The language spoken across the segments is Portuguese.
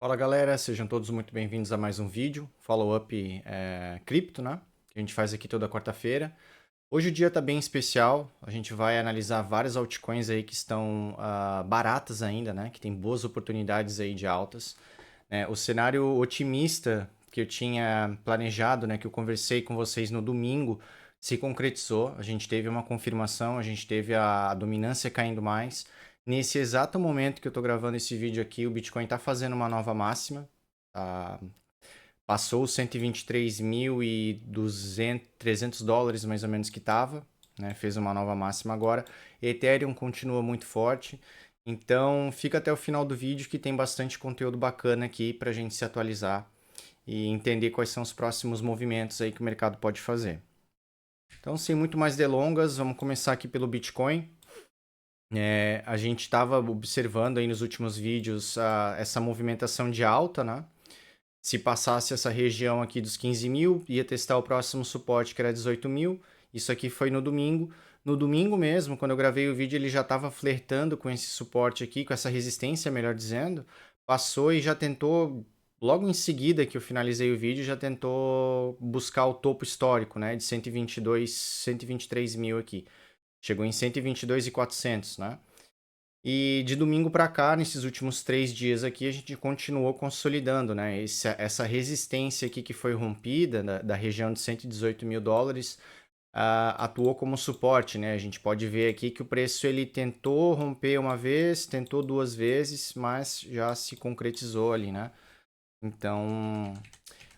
Fala galera, sejam todos muito bem-vindos a mais um vídeo, Follow-up Cripto, né? Que a gente faz aqui toda quarta-feira. Hoje o dia tá bem especial, a gente vai analisar várias altcoins aí que estão baratas ainda, né? Que tem boas oportunidades aí de altas. O cenário otimista que eu tinha planejado, né? Que eu conversei com vocês no domingo, se concretizou. A gente teve uma confirmação, a gente teve a dominância caindo mais. Nesse exato momento que eu estou gravando esse vídeo aqui, o Bitcoin está fazendo uma nova máxima. Tá? Passou os 123.200, 300 dólares mais ou menos que estava. Né? Fez uma nova máxima agora. Ethereum continua muito forte. Então fica até o final do vídeo que tem bastante conteúdo bacana aqui para a gente se atualizar e entender quais são os próximos movimentos aí que o mercado pode fazer. Então, sem muito mais delongas, vamos começar aqui pelo Bitcoin. A gente estava observando aí nos últimos vídeos essa movimentação de alta, né? Se passasse essa região aqui dos 15 mil, ia testar o próximo suporte que era 18 mil. Isso aqui foi no domingo. No domingo mesmo, quando eu gravei o vídeo, ele já estava flertando com esse suporte aqui, com essa resistência, melhor dizendo. Passou e já tentou, logo em seguida que eu finalizei o vídeo, já tentou buscar o topo histórico, né? De 122, 123 mil aqui. Chegou em 122.400, né? E de domingo para cá, nesses últimos 3 dias aqui, a gente continuou consolidando, né? Essa resistência aqui que foi rompida da região de 118 mil dólares atuou como suporte, né? A gente pode ver aqui que o preço ele tentou romper uma vez, tentou duas vezes, mas já se concretizou ali, né? Então,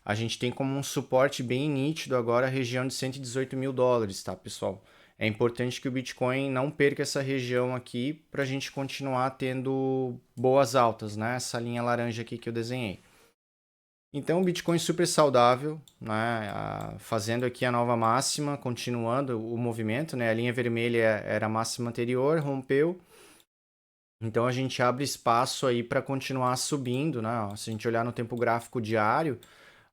a gente tem como um suporte bem nítido agora a região de 118 mil dólares, tá, pessoal? É importante que o Bitcoin não perca essa região aqui para a gente continuar tendo boas altas, né? Essa linha laranja aqui que eu desenhei. Então, o Bitcoin super saudável, né? Fazendo aqui a nova máxima, continuando o movimento, né? A linha vermelha era a máxima anterior, rompeu. Então, a gente abre espaço aí para continuar subindo, né? Se a gente olhar no tempo gráfico diário,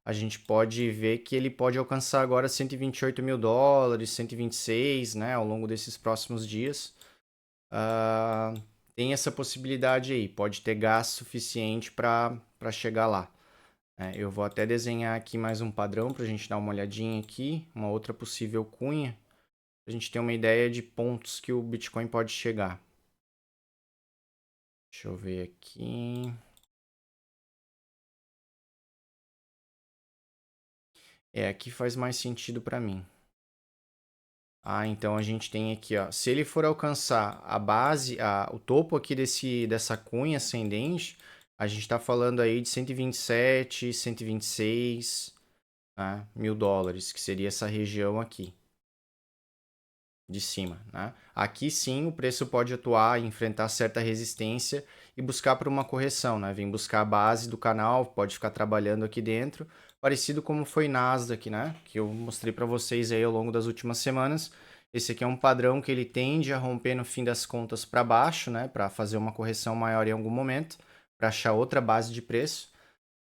a gente pode ver que ele pode alcançar agora 128 mil dólares, 126, né, ao longo desses próximos dias. Ah, tem essa possibilidade aí, pode ter gás suficiente para chegar lá. Eu vou até desenhar aqui mais um padrão para a gente dar uma olhadinha aqui, uma outra possível cunha, para a gente ter uma ideia de pontos que o Bitcoin pode chegar. Deixa eu ver aqui. Aqui faz mais sentido para mim. Então a gente tem aqui, ó, se ele for alcançar a base, o topo aqui dessa cunha ascendente, a gente está falando aí de 127, 126, né, mil dólares, que seria essa região aqui de cima, né? Aqui sim o preço pode atuar, enfrentar certa resistência e buscar por uma correção, né? Vem buscar a base do canal, pode ficar trabalhando aqui dentro, parecido como foi Nasdaq, né? Que eu mostrei para vocês aí ao longo das últimas semanas. Esse aqui é um padrão que ele tende a romper no fim das contas para baixo, né? Para fazer uma correção maior em algum momento, para achar outra base de preço.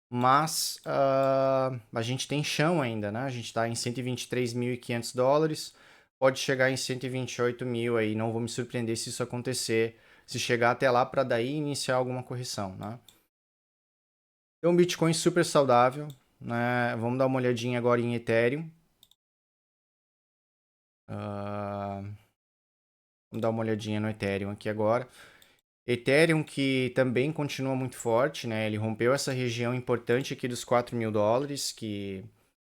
Mas a gente tem chão ainda, né? A gente está em 123.500 dólares, pode chegar em 128 mil aí, não vou me surpreender se isso acontecer, se chegar até lá para daí iniciar alguma correção, né? Então, Bitcoin super saudável, né? Vamos dar uma olhadinha agora em Ethereum. Vamos dar uma olhadinha no Ethereum aqui agora. Ethereum que também continua muito forte, né? Ele rompeu essa região importante aqui dos 4 mil dólares, que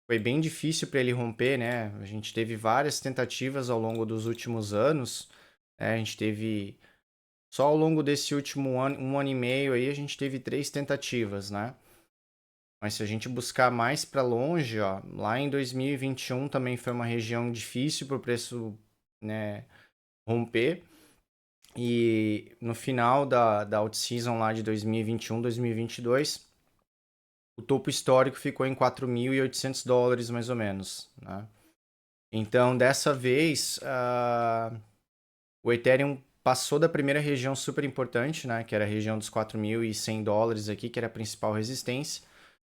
foi bem difícil para ele romper, né? A gente teve várias tentativas ao longo dos últimos anos, né? A gente teve só ao longo desse último ano, 1 ano e meio aí, a gente teve 3 tentativas, né? Mas se a gente buscar mais para longe, ó, lá em 2021 também foi uma região difícil para o preço, né, romper. E no final da out-season lá de 2021, 2022, o topo histórico ficou em 4.800 dólares mais ou menos, né? Então, dessa vez, o Ethereum passou da primeira região super importante, né, que era a região dos 4.100 dólares aqui, que era a principal resistência,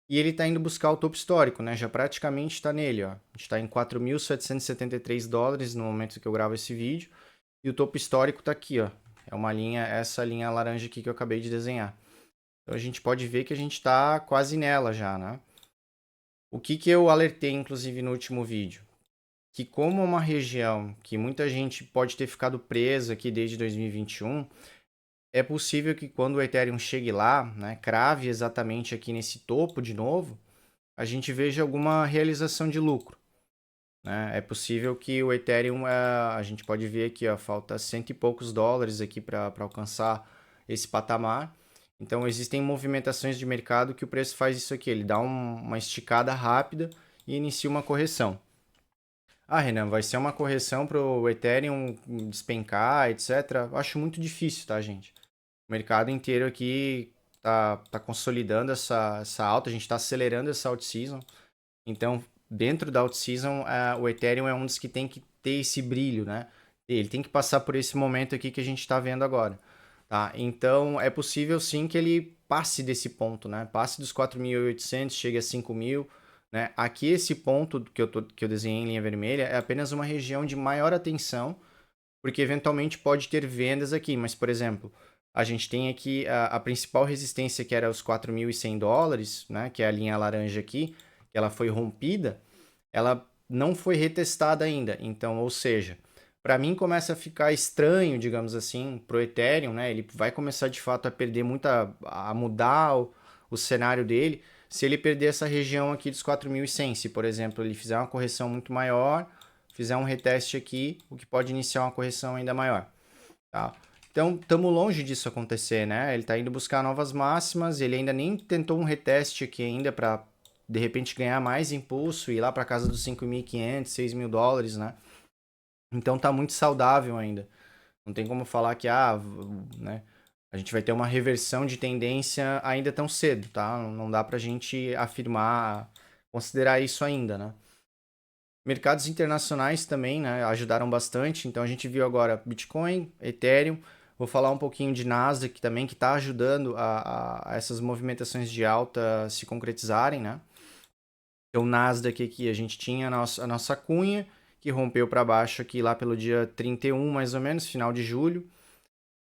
e ele está indo buscar o topo histórico, né, já praticamente está nele, ó. A gente está em 4.773 dólares no momento que eu gravo esse vídeo, e o topo histórico está aqui, ó. É uma linha, essa linha laranja aqui que eu acabei de desenhar. Então a gente pode ver que a gente está quase nela já, né? O que que eu alertei, inclusive, no último vídeo? Que como é uma região que muita gente pode ter ficado preso aqui desde 2021, é possível que quando o Ethereum chegue lá, né, crave exatamente aqui nesse topo de novo, a gente veja alguma realização de lucro, né? É possível que o Ethereum, a gente pode ver aqui, ó, falta cento e poucos dólares aqui para alcançar esse patamar. Então existem movimentações de mercado que o preço faz isso aqui, ele dá uma esticada rápida e inicia uma correção. Ah, Renan, vai ser uma correção para o Ethereum despencar, etc. Eu acho muito difícil, tá, gente? O mercado inteiro aqui tá consolidando essa alta, a gente está acelerando essa out-season. Então, dentro da out-season, o Ethereum é um dos que tem que ter esse brilho, né? Ele tem que passar por esse momento aqui que a gente está vendo agora, tá? Então, é possível sim que ele passe desse ponto, né? Passe dos 4.800, chegue a 5.000, né? Aqui esse ponto que eu desenhei em linha vermelha é apenas uma região de maior atenção, porque eventualmente pode ter vendas aqui, mas, por exemplo, a gente tem aqui a principal resistência que era os 4.100 dólares, né? Que é a linha laranja aqui, que ela foi rompida, ela não foi retestada ainda. Então, ou seja, para mim começa a ficar estranho, digamos assim, pro Ethereum, né? Ele vai começar de fato a perder a mudar o cenário dele, se ele perder essa região aqui dos 4.100. Se, por exemplo, ele fizer uma correção muito maior, fizer um reteste aqui, o que pode iniciar uma correção ainda maior, tá? Então, estamos longe disso acontecer, né? Ele está indo buscar novas máximas, ele ainda nem tentou um reteste aqui ainda para de repente ganhar mais impulso e ir lá para casa dos 5.500, 6.000 dólares, né? Então tá muito saudável ainda. Não tem como falar que né, a gente vai ter uma reversão de tendência ainda tão cedo, tá? Não dá pra gente afirmar, considerar isso ainda, né? Mercados internacionais também, né, ajudaram bastante. Então a gente viu agora Bitcoin, Ethereum. Vou falar um pouquinho de Nasdaq também, que está ajudando a essas movimentações de alta se concretizarem, né? Então, Nasdaq aqui, a gente tinha a nossa cunha, que rompeu para baixo aqui lá pelo dia 31, mais ou menos, final de julho.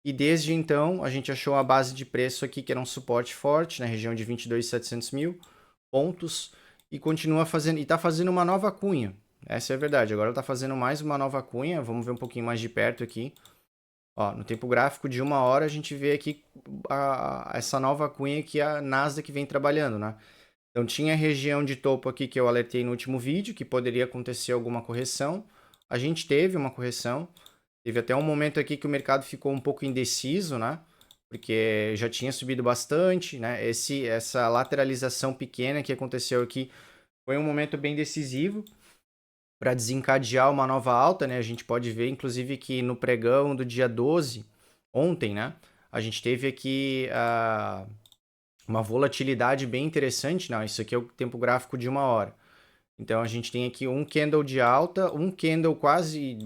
E desde então, a gente achou a base de preço aqui, que era um suporte forte, na região de 22.700 mil pontos, e continua fazendo, e está fazendo uma nova cunha. Essa é a verdade. Agora está fazendo mais uma nova cunha. Vamos ver um pouquinho mais de perto aqui. Ó, no tempo gráfico de 1 hora, a gente vê aqui essa nova cunha que a Nasdaq vem trabalhando, né? Então tinha a região de topo aqui que eu alertei no último vídeo, que poderia acontecer alguma correção. A gente teve uma correção. Teve até um momento aqui que o mercado ficou um pouco indeciso, né? Porque já tinha subido bastante, né? Essa lateralização pequena que aconteceu aqui foi um momento bem decisivo para desencadear uma nova alta, né? A gente pode ver, inclusive, que no pregão do dia 12, ontem, né? A gente teve aqui uma volatilidade bem interessante. Não, isso aqui é o tempo gráfico de 1 hora. Então a gente tem aqui um candle de alta, um candle quase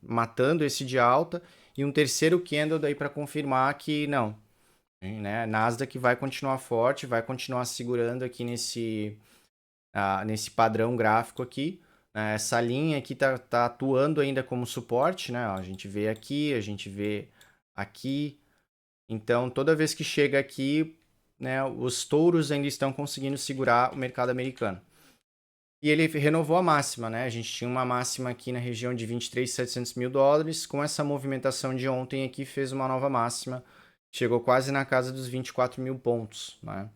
matando esse de alta e um terceiro candle daí para confirmar que não, né? Nasdaq vai continuar forte, vai continuar segurando aqui nesse padrão gráfico aqui, né? Essa linha aqui tá atuando ainda como suporte, né? Ó, a gente vê aqui, a gente vê aqui. Então toda vez que chega aqui, né, os touros ainda estão conseguindo segurar o mercado americano. E ele renovou a máxima, né? A gente tinha uma máxima aqui na região de 23.700 mil dólares. Com essa movimentação de ontem aqui, fez uma nova máxima. Chegou quase na casa dos 24 mil pontos, né?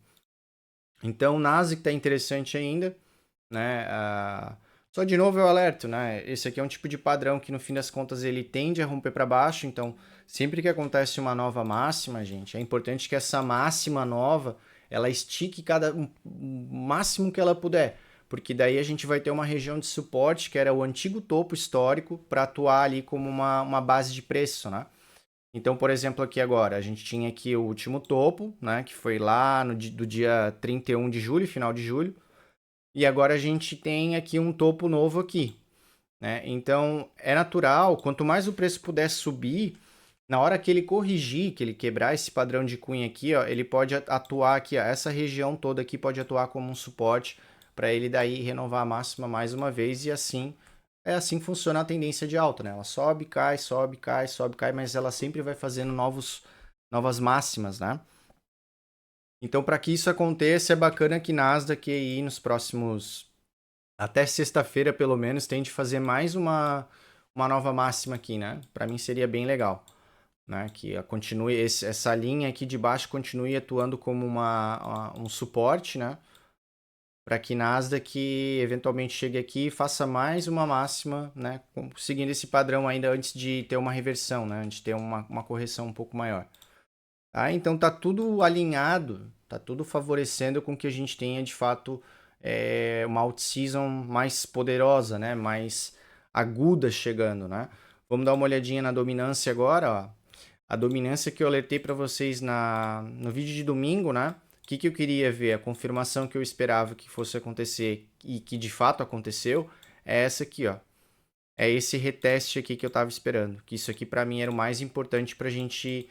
Então, o Nasdaq está interessante ainda, né? Só de novo eu alerto, né? Esse aqui é um tipo de padrão que no fim das contas ele tende a romper para baixo. Então, sempre que acontece uma nova máxima, gente, é importante que essa máxima nova ela estique o máximo que ela puder, porque daí a gente vai ter uma região de suporte que era o antigo topo histórico para atuar ali como uma base de preço, né? Então, por exemplo, aqui agora, a gente tinha aqui o último topo, né, que foi lá do dia 31 de julho, final de julho, e agora a gente tem aqui um topo novo aqui, né? Então, é natural, quanto mais o preço puder subir, na hora que ele corrigir, que ele quebrar esse padrão de cunha aqui, ó, ele pode atuar aqui, ó, essa região toda aqui pode atuar como um suporte para ele daí renovar a máxima mais uma vez e assim é assim que funciona a tendência de alta, né? Ela sobe, cai, sobe, cai, sobe, cai, mas ela sempre vai fazendo novas máximas, né? Então, para que isso aconteça, é bacana que Nasdaq aí nos próximos, até sexta-feira pelo menos, tente fazer mais uma nova máxima aqui, né? Para mim seria bem legal, né? Que continue essa linha aqui de baixo continue atuando como um suporte, né? Para que Nasdaq eventualmente chegue aqui e faça mais uma máxima, né? Seguindo esse padrão ainda antes de ter uma reversão, né? Antes de ter uma correção um pouco maior. Tá? Então tá tudo alinhado, tá tudo favorecendo com que a gente tenha de fato uma out-season mais poderosa, né? Mais aguda chegando, né? Vamos dar uma olhadinha na dominância agora, ó. A dominância que eu alertei para vocês no vídeo de domingo, né? O que eu queria ver? A confirmação que eu esperava que fosse acontecer e que de fato aconteceu é essa aqui, ó. É esse reteste aqui que eu estava esperando. Que isso aqui para mim era o mais importante para a gente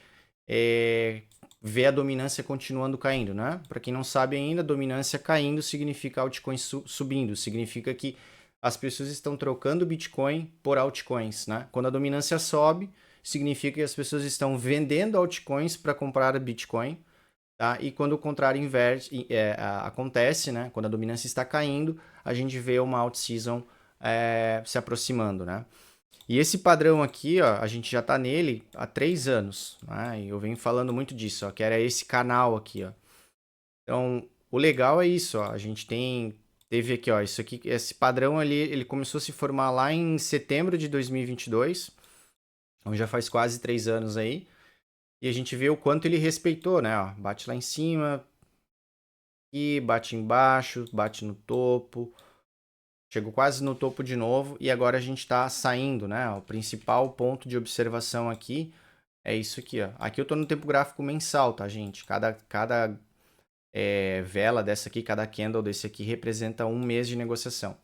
ver a dominância continuando caindo, né? Para quem não sabe ainda, dominância caindo significa altcoins subindo. Significa que as pessoas estão trocando Bitcoin por altcoins, né? Quando a dominância sobe, significa que as pessoas estão vendendo altcoins para comprar Bitcoin. Tá? E quando o contrário acontece, né? Quando a dominância está caindo, a gente vê uma out-season se aproximando, né? E esse padrão aqui, ó, a gente já está nele há 3 anos, né? E eu venho falando muito disso, ó, que era esse canal aqui, ó. Então, o legal é isso, ó, a gente teve aqui, ó, isso aqui, esse padrão ali, ele começou a se formar lá em setembro de 2022, então já faz quase 3 anos aí. E a gente vê o quanto ele respeitou, né? Ó, bate lá em cima, e bate embaixo, bate no topo, chegou quase no topo de novo e agora a gente está saindo, né? O principal ponto de observação aqui é isso aqui, ó. Aqui eu estou no tempo gráfico mensal, tá, gente? Cada vela dessa aqui, cada candle desse aqui representa um mês de negociação,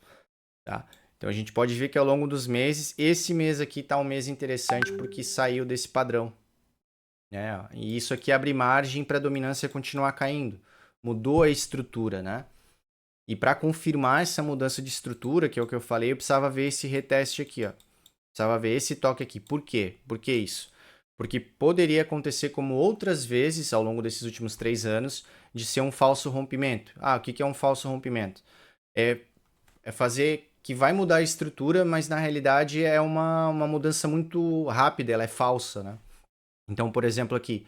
tá? Então a gente pode ver que ao longo dos meses, esse mês aqui tá um mês interessante porque saiu desse padrão, né? E isso aqui abre margem para a dominância continuar caindo. Mudou a estrutura, né? E para confirmar essa mudança de estrutura, que é o que eu falei, eu precisava ver esse reteste aqui, ó. Precisava ver esse toque aqui. Por quê? Por que isso? Porque poderia acontecer como outras vezes ao longo desses últimos 3 anos, de ser um falso rompimento. Ah, o que é um falso rompimento? É fazer que vai mudar a estrutura, mas na realidade é uma mudança muito rápida, ela é falsa, né? Então, por exemplo, aqui,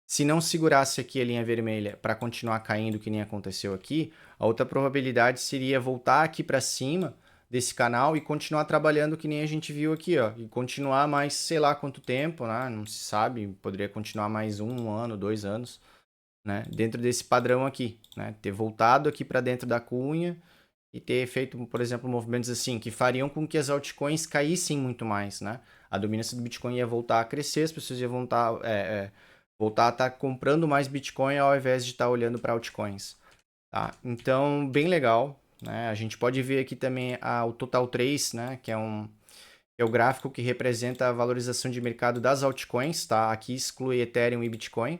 se não segurasse aqui a linha vermelha para continuar caindo, que nem aconteceu aqui, a outra probabilidade seria voltar aqui para cima desse canal e continuar trabalhando que nem a gente viu aqui, ó, e continuar mais, sei lá quanto tempo, né? Não se sabe, poderia continuar mais 1 ano, 2 anos, né? Dentro desse padrão aqui, né? Ter voltado aqui para dentro da cunha e ter feito, por exemplo, movimentos assim que fariam com que as altcoins caíssem muito mais, né? A dominância do Bitcoin ia voltar a crescer, as pessoas iam voltar a estar comprando mais Bitcoin ao invés de estar olhando para altcoins, tá? Então, bem legal, né? A gente pode ver aqui também o Total 3, né? Que é o gráfico que representa a valorização de mercado das altcoins, tá? Aqui exclui Ethereum e Bitcoin.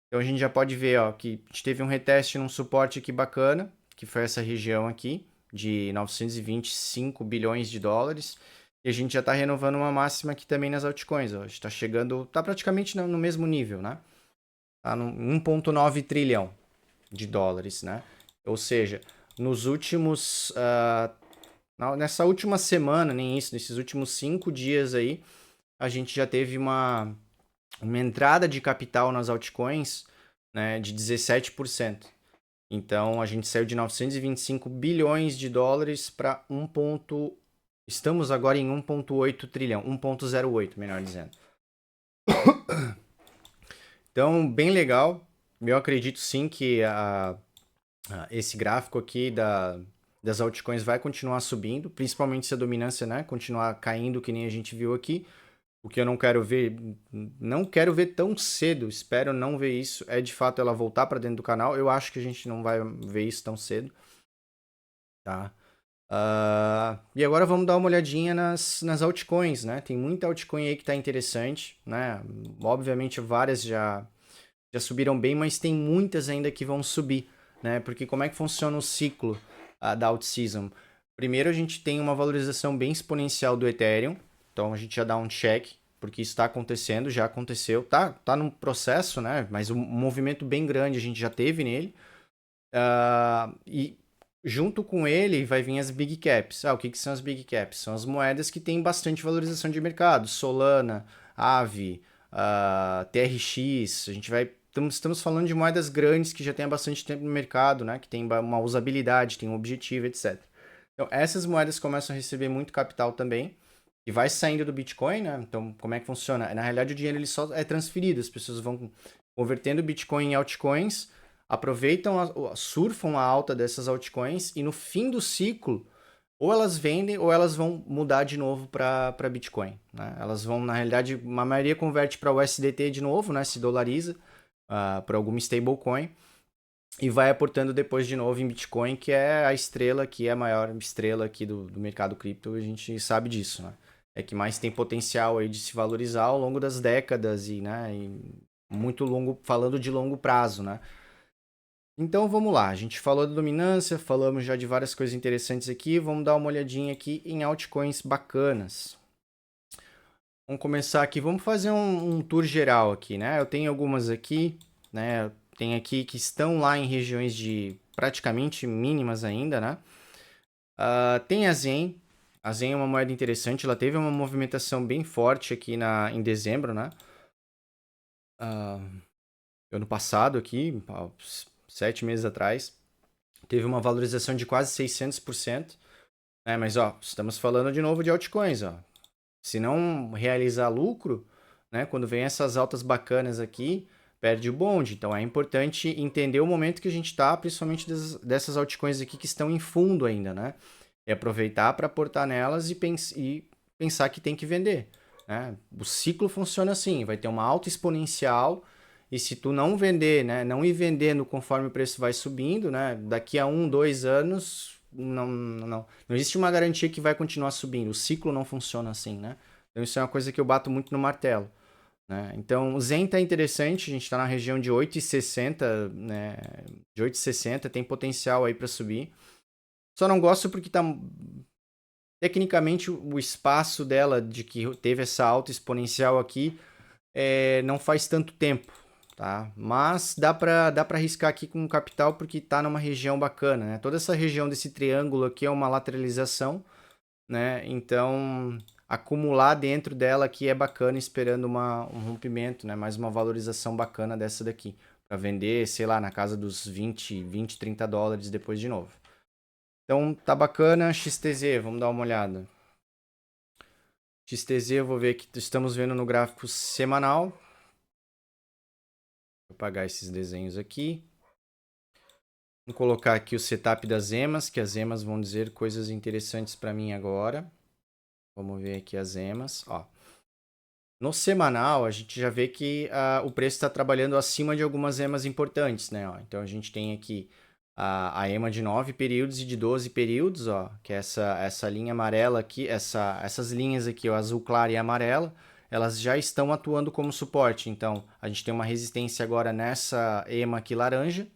Então a gente já pode ver, ó, que a gente teve um reteste num suporte aqui bacana, que foi essa região aqui, de 925 bilhões de dólares. E a gente já está renovando uma máxima aqui também nas altcoins. Ó. A gente está chegando, está praticamente no mesmo nível, né? Está no 1,9 trilhão de dólares, né? Ou seja, nos últimos... nessa última semana, nem isso, nesses últimos 5 dias aí, a gente já teve uma entrada de capital nas altcoins, né, de 17%. Então, a gente saiu de 925 bilhões de dólares para Estamos agora em 1,8 trilhão, 1,08, melhor dizendo. Então, bem legal. Eu acredito sim que esse gráfico aqui das altcoins vai continuar subindo, principalmente se a dominância, né, continuar caindo, que nem a gente viu aqui. O que eu não quero ver tão cedo, espero não ver isso, é de fato ela voltar para dentro do canal. Eu acho que a gente não vai ver isso tão cedo, tá? E agora vamos dar uma olhadinha nas altcoins, né? Tem muita altcoin aí que tá interessante, né? Obviamente várias já subiram bem, mas tem muitas ainda que vão subir, né? Porque como é que funciona o ciclo da out-season? Primeiro a gente tem uma valorização bem exponencial do Ethereum, então a gente já dá um check, porque isso está acontecendo, já aconteceu, tá num processo, né? Mas um movimento bem grande a gente já teve nele. E junto com ele vai vir as Big Caps. O que são as Big Caps? São as moedas que têm bastante valorização de mercado. Solana, Aave, TRX. Estamos falando de moedas grandes que já têm há bastante tempo no mercado, né? Que tem uma usabilidade, tem um objetivo, etc. Então, essas moedas começam a receber muito capital também. E vai saindo do Bitcoin, né? Então, como é que funciona? Na realidade, o dinheiro ele só é transferido. As pessoas vão convertendo o Bitcoin em altcoins, aproveitam, surfam a alta dessas altcoins e no fim do ciclo, ou elas vendem ou elas vão mudar de novo para Bitcoin, né? Elas vão, na realidade, uma maioria converte para USDT de novo, né? Se dolariza para alguma stablecoin e vai aportando depois de novo em Bitcoin, que é a estrela, que é a maior estrela aqui do mercado cripto, a gente sabe disso, né? É que mais tem potencial aí de se valorizar ao longo das décadas né, e muito longo, falando de longo prazo, né? Então vamos lá, a gente falou da dominância, falamos já de várias coisas interessantes aqui, vamos dar uma olhadinha aqui em altcoins bacanas. Vamos começar aqui, vamos fazer um tour geral aqui, né? Eu tenho algumas aqui, né? Tem aqui que estão lá em regiões de praticamente mínimas ainda, né? Tem a Zen. A Zen é uma moeda interessante, ela teve uma movimentação bem forte aqui em dezembro, né? Ano passado aqui, 7 meses atrás, teve uma valorização de quase 600%. Né? Mas, ó, estamos falando de novo de altcoins, ó. Se não realizar lucro, né, quando vem essas altas bacanas aqui, perde o bonde. Então é importante entender o momento que a gente está, principalmente dessas altcoins aqui que estão em fundo ainda, né? E aproveitar para aportar nelas e pensar que tem que vender. Né? O ciclo funciona assim, vai ter uma alta exponencial e se tu não vender, né, não ir vendendo conforme o preço vai subindo, né, daqui a 1, 2 anos não existe uma garantia que vai continuar subindo. O ciclo não funciona assim, né? Então isso é uma coisa que eu bato muito no martelo. Né? Então o Zen tá interessante, a gente está na região de 8,60, né? De 8,60 tem potencial aí para subir. Só não gosto porque tá tecnicamente o espaço dela de que teve essa alta exponencial aqui não faz tanto tempo, tá? Mas dá para arriscar aqui com capital porque tá numa região bacana, né? Toda essa região desse triângulo aqui é uma lateralização, né? Então acumular dentro dela aqui é bacana, esperando um rompimento, né? Mais uma valorização bacana dessa daqui para vender, sei lá, na casa dos 20, 30 dólares depois de novo. Então tá bacana, XTZ, vamos dar uma olhada. XTZ eu vou ver que estamos vendo no gráfico semanal. Vou apagar esses desenhos aqui. Vou colocar aqui o setup das emas, que as emas vão dizer coisas interessantes para mim agora. Vamos ver aqui as emas. Ó. No semanal, a gente já vê que o preço está trabalhando acima de algumas emas importantes, né? Ó. Então, a gente tem aqui a ema de 9 períodos e de 12 períodos, ó, que é essa linha amarela aqui, essas linhas aqui, o azul claro e amarela, elas já estão atuando como suporte. Então, a gente tem uma resistência agora nessa ema aqui laranja.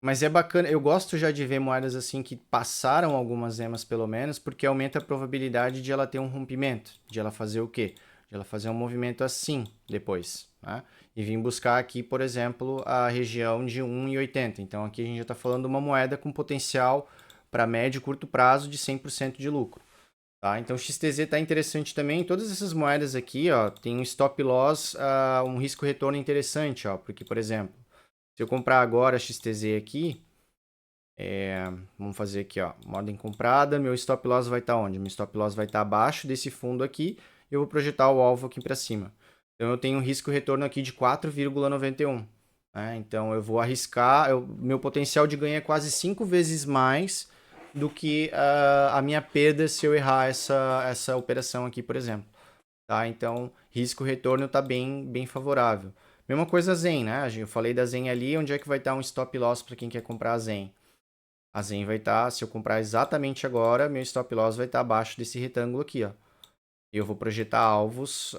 Mas é bacana, eu gosto já de ver moedas assim que passaram algumas emas pelo menos, porque aumenta a probabilidade de ela ter um rompimento, de ela fazer o quê? De ela fazer um movimento assim depois, né? E vir buscar aqui, por exemplo, a região de 1,80. Então aqui a gente já está falando de uma moeda com potencial para médio e curto prazo de 100% de lucro. Tá? Então o XTZ está interessante também. Todas essas moedas aqui, ó, tem um stop loss, um risco retorno interessante, ó, porque, por exemplo, se eu comprar agora a XTZ aqui, vamos fazer aqui, ó, uma ordem comprada, meu stop loss vai estar onde? Meu stop loss vai estar abaixo desse fundo aqui, e eu vou projetar o alvo aqui para cima. Então eu tenho um risco retorno aqui de 4,91. Né? Então eu vou arriscar, meu potencial de ganho é quase 5 vezes mais do que a minha perda se eu errar essa operação aqui, por exemplo. Tá? Então risco retorno está bem favorável. Mesma coisa a Zen, né? Eu falei da Zen ali, onde é que vai estar um stop loss para quem quer comprar a Zen? A Zen vai estar, se eu comprar exatamente agora, meu stop loss vai estar abaixo desse retângulo aqui, ó. E eu vou projetar alvos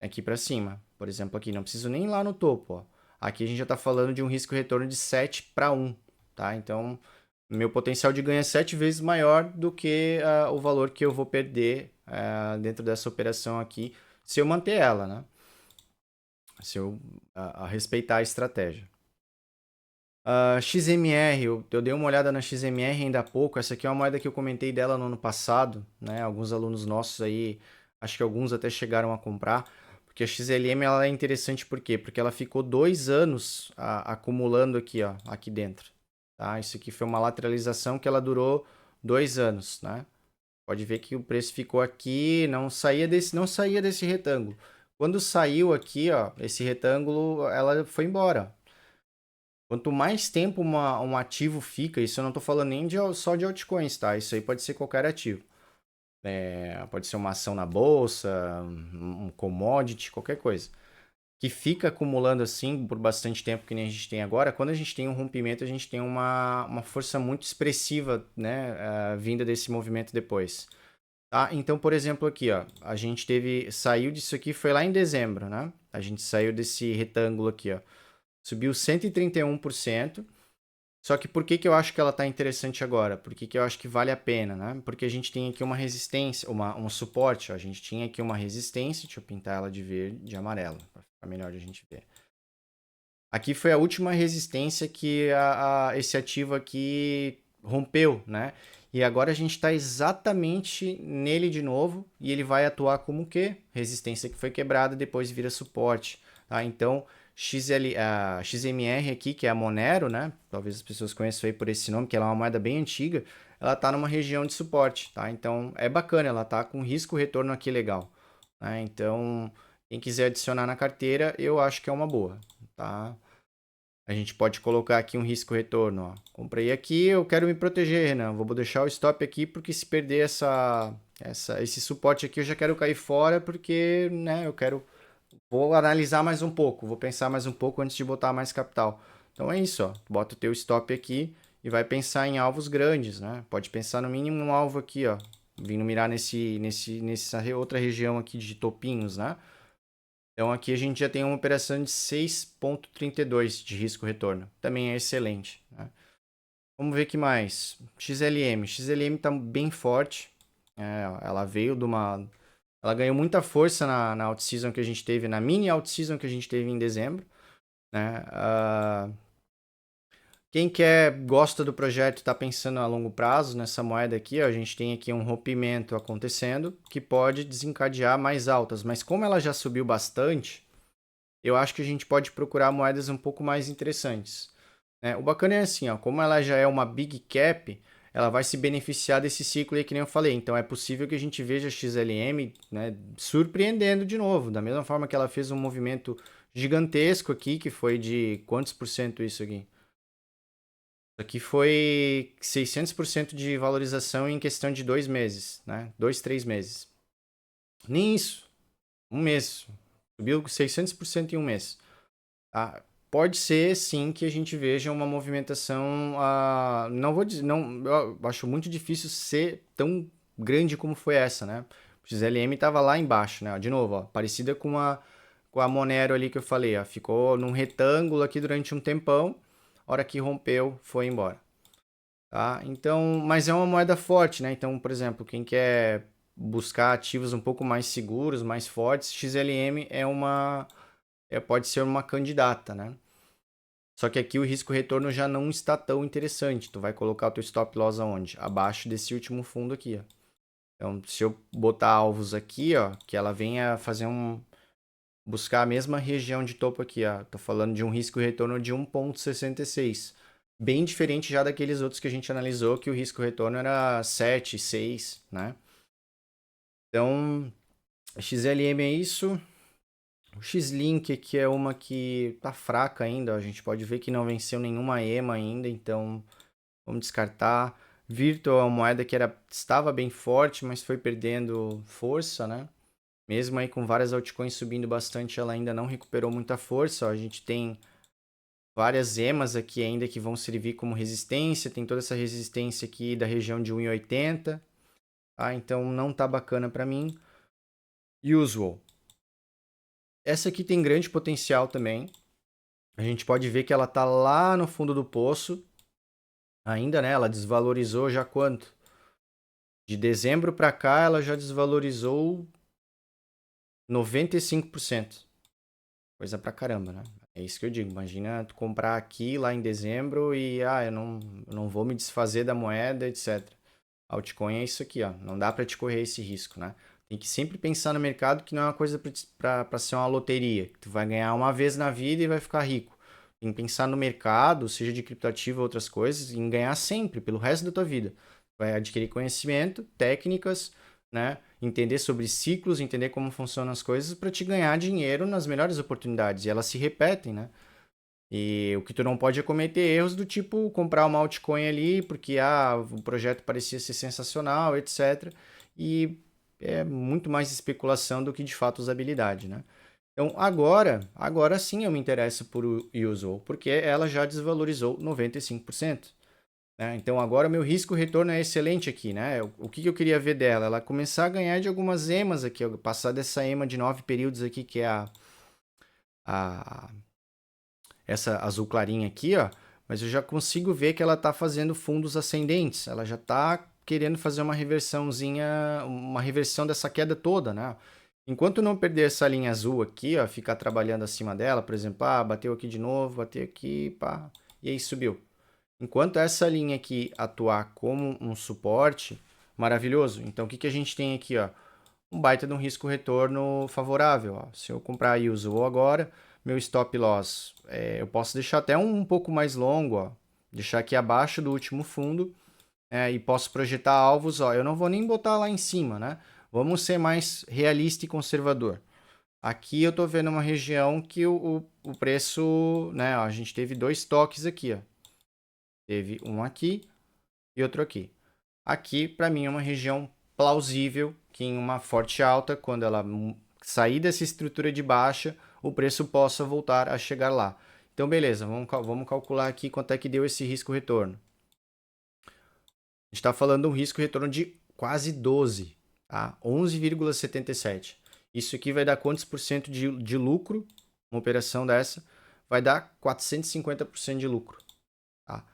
aqui para cima. Por exemplo, aqui, não preciso nem ir lá no topo, ó. Aqui a gente já está falando de um risco retorno de 7 para 1, tá? Então, meu potencial de ganho é 7 vezes maior do que o valor que eu vou perder dentro dessa operação aqui, se eu manter ela, né? Se eu respeitar a estratégia. XMR, eu dei uma olhada na XMR ainda há pouco. Essa aqui é uma moeda que eu comentei dela no ano passado, né? Alguns alunos nossos aí, acho que alguns até chegaram a comprar, porque a XLM ela é interessante por quê? Porque ela ficou 2 anos acumulando aqui, ó, aqui dentro. Tá? Isso aqui foi uma lateralização que ela durou 2 anos, né? Pode ver que o preço ficou aqui, não saía desse retângulo. Quando saiu aqui, ó, esse retângulo, ela foi embora. Quanto mais tempo um ativo fica, isso eu não estou falando nem só de altcoins, tá? Isso aí pode ser qualquer ativo. Pode ser uma ação na bolsa, um commodity, qualquer coisa. Que fica acumulando assim por bastante tempo, que nem a gente tem agora. Quando a gente tem um rompimento, a gente tem uma força muito expressiva, né? Vinda desse movimento depois. Tá? Então, por exemplo, aqui, ó, a gente saiu disso aqui, foi lá em dezembro, né? A gente saiu desse retângulo aqui, ó. Subiu 131%. Só que por que eu acho que ela está interessante agora? Por que eu acho que vale a pena, né? Porque a gente tem aqui uma resistência, um suporte. Ó. A gente tinha aqui uma resistência. Deixa eu pintar ela de verde, de amarelo, para ficar melhor de a gente ver. Aqui foi a última resistência que esse ativo aqui rompeu, né? E agora a gente está exatamente nele de novo e ele vai atuar como o quê? Resistência que foi quebrada, depois vira suporte. Tá? Então, a XMR aqui, que é a Monero, né? Talvez as pessoas conheçam aí por esse nome, que ela é uma moeda bem antiga, ela está numa região de suporte, tá? Então, é bacana, ela está com risco-retorno aqui legal. Né? Então, quem quiser adicionar na carteira, eu acho que é uma boa, tá? A gente pode colocar aqui um risco-retorno. Comprei aqui, eu quero me proteger, Renan. Vou deixar o stop aqui porque se perder esse suporte aqui, eu já quero cair fora porque, né, vou analisar mais um pouco, vou pensar mais um pouco antes de botar mais capital. Então é isso, ó. Bota o teu stop aqui e vai pensar em alvos grandes, né? Pode pensar no mínimo um alvo aqui, ó. Vindo mirar nessa outra região aqui de topinhos, né? Então aqui a gente já tem uma operação de 6,32 de risco-retorno. Também é excelente. Né? Vamos ver o que mais. XLM. XLM está bem forte. Ela veio de uma... Ela ganhou muita força na out-season que a gente teve, na mini out-season que a gente teve em dezembro. Né? Quem gosta do projeto e está pensando a longo prazo nessa moeda aqui, ó, a gente tem aqui um rompimento acontecendo que pode desencadear mais altas. Mas como ela já subiu bastante, eu acho que a gente pode procurar moedas um pouco mais interessantes. Né? O bacana é assim, ó, como ela já é uma big cap, ela vai se beneficiar desse ciclo aí que nem eu falei. Então é possível que a gente veja a XLM, né, surpreendendo de novo, da mesma forma que ela fez um movimento gigantesco aqui, que foi de quantos por cento isso aqui? Isso aqui foi 600% de valorização em questão de 2 meses, né? 2, 3 meses. Nem isso. Um mês. Subiu 600% em um mês. Tá? Pode ser, sim, que a gente veja uma movimentação. Não vou dizer. Não, eu acho muito difícil ser tão grande como foi essa, né? O XLM estava lá embaixo, né? De novo, ó, parecida com a Monero ali que eu falei. Ó, ficou num retângulo aqui durante um tempão. Hora que rompeu, foi embora. Tá? Então, mas é uma moeda forte, né? Então, por exemplo, quem quer buscar ativos um pouco mais seguros, mais fortes, XLM pode ser uma candidata, né? Só que aqui o risco-retorno já não está tão interessante. Tu vai colocar o teu stop loss aonde? Abaixo desse último fundo aqui, ó. Então, se eu botar alvos aqui, ó, que ela venha buscar a mesma região de topo aqui, ó. Tô falando de um risco-retorno de 1,66. Bem diferente já daqueles outros que a gente analisou, que o risco-retorno era 7, 6, né? Então, a XLM é isso. O X-Link aqui é uma que tá fraca ainda, a gente pode ver que não venceu nenhuma EMA ainda, então vamos descartar. Virtual é uma moeda que estava bem forte, mas foi perdendo força, né? Mesmo aí com várias altcoins subindo bastante, ela ainda não recuperou muita força. Ó, a gente tem várias EMAs aqui ainda que vão servir como resistência, tem toda essa resistência aqui da região de 1,80. Tá? Então não tá bacana para mim. Usual. Essa aqui tem grande potencial também. A gente pode ver que ela tá lá no fundo do poço. Ainda, né? Ela desvalorizou já quanto? De dezembro para cá, ela já desvalorizou 95%. Coisa pra caramba, né? É isso que eu digo. Imagina tu comprar aqui lá em dezembro e eu não vou me desfazer da moeda, etc. Altcoin é isso aqui, ó. Não dá para te correr esse risco, né? Tem que sempre pensar no mercado que não é uma coisa para ser uma loteria. Tu vai ganhar uma vez na vida e vai ficar rico. Tem que pensar no mercado, seja de criptoativo ou outras coisas, em ganhar sempre, pelo resto da tua vida. Vai adquirir conhecimento, técnicas, né? Entender sobre ciclos, entender como funcionam as coisas para te ganhar dinheiro nas melhores oportunidades. E elas se repetem, né? E o que tu não pode é cometer erros do tipo comprar uma altcoin ali porque o projeto parecia ser sensacional, etc. E é muito mais especulação do que de fato usabilidade, né? Então agora sim eu me interesso por USO, porque ela já desvalorizou 95%. Né? Então agora o meu risco-retorno é excelente aqui, né? O que eu queria ver dela? Ela começar a ganhar de algumas EMAs aqui, passar dessa EMA de 9 períodos aqui, que é a essa azul clarinha aqui, ó, mas eu já consigo ver que ela está fazendo fundos ascendentes. Ela já está querendo fazer uma reversãozinha, uma reversão dessa queda toda, né? Enquanto não perder essa linha azul aqui, ó, ficar trabalhando acima dela, por exemplo, bateu aqui de novo, bateu aqui, pá, e aí subiu. Enquanto essa linha aqui atuar como um suporte, maravilhoso. Então o que que a gente tem aqui, ó? Um baita de um risco-retorno favorável. Ó. Se eu comprar aí o agora, meu stop loss, eu posso deixar até um pouco mais longo, ó. Deixar aqui abaixo do último fundo, e posso projetar alvos. Ó. Eu não vou nem botar lá em cima, né? Vamos ser mais realista e conservador. Aqui eu estou vendo uma região que o preço, né? Ó, a gente teve dois toques aqui, ó. Teve um aqui e outro aqui. Aqui, para mim, é uma região plausível que em uma forte alta, quando ela sair dessa estrutura de baixa, o preço possa voltar a chegar lá. Então, beleza, vamos calcular aqui quanto é que deu esse risco-retorno. A gente está falando de um risco-retorno de quase 12, tá? 11,77. Isso aqui vai dar quantos por cento de lucro? Uma operação dessa vai dar 450% de lucro. Tá?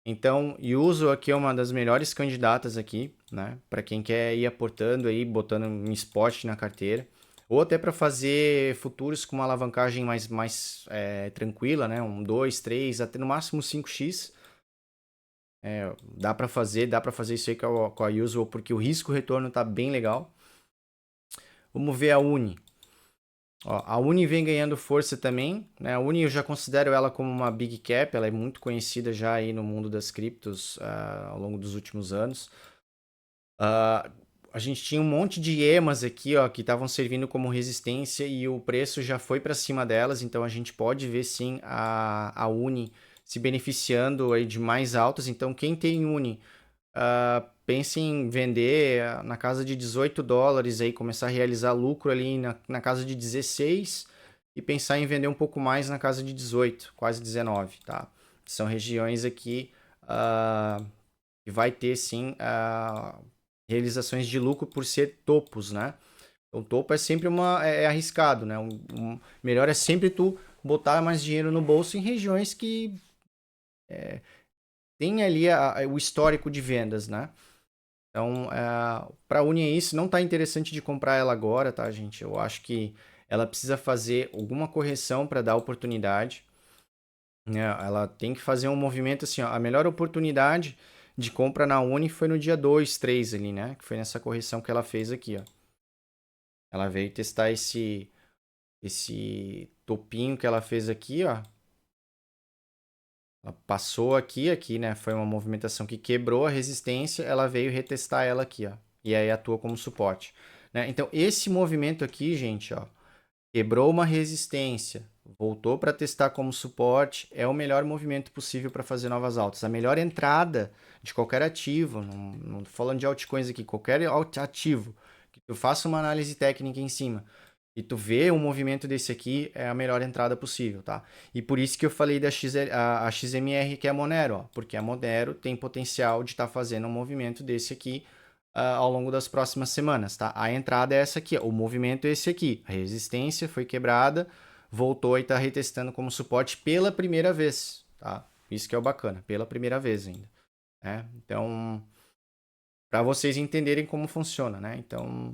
Então, Yuzu aqui é uma das melhores candidatas aqui, né? Para quem quer ir aportando aí, botando um spot na carteira, ou até para fazer futuros com uma alavancagem mais tranquila, né? 2, 3, até no máximo 5x. Dá para fazer isso aí com a Yuzu, porque o risco-retorno tá bem legal. Vamos ver a Uni. Ó, a Uni vem ganhando força também, né? A Uni eu já considero ela como uma big cap, ela é muito conhecida já aí no mundo das criptos ao longo dos últimos anos. A gente tinha um monte de EMAs aqui, ó, que estavam servindo como resistência e o preço já foi para cima delas, então a gente pode ver sim a Uni se beneficiando aí de mais altas. Então quem tem Uni, pense em vender na casa de $18 aí, começar a realizar lucro ali na casa de 16 e pensar em vender um pouco mais na casa de 18, quase 19, tá? São regiões aqui que vai ter sim realizações de lucro por ser topos, né? O topo é sempre arriscado, né? Melhor é sempre tu botar mais dinheiro no bolso em regiões que tem ali o histórico de vendas, né? Então, para a Uni é isso. Não está interessante de comprar ela agora, tá, gente? Eu acho que ela precisa fazer alguma correção para dar oportunidade. Né? Ela tem que fazer um movimento assim, ó, a melhor oportunidade de compra na Uni foi no dia 2, 3 ali, né? Que foi nessa correção que ela fez aqui, ó. Ela veio testar esse topinho que ela fez aqui, ó. Ela passou aqui, né? Foi uma movimentação que quebrou a resistência, ela veio retestar ela aqui, ó. E aí atua como suporte. Né? Então, esse movimento aqui, gente, ó, quebrou uma resistência, voltou para testar como suporte, é o melhor movimento possível para fazer novas altas. A melhor entrada de qualquer ativo, não tô falando de altcoins aqui, qualquer ativo, que tu faça uma análise técnica em cima e tu vê um movimento desse aqui, é a melhor entrada possível, tá? E por isso que eu falei da a XMR, que é a Monero, ó, porque a Monero tem potencial de estar fazendo um movimento desse aqui ao longo das próximas semanas, tá? A entrada é essa aqui, ó, o movimento é esse aqui, a resistência foi quebrada, voltou e está retestando como suporte pela primeira vez, tá? Isso que é o bacana, pela primeira vez ainda, né? Então, para vocês entenderem como funciona, né? Então,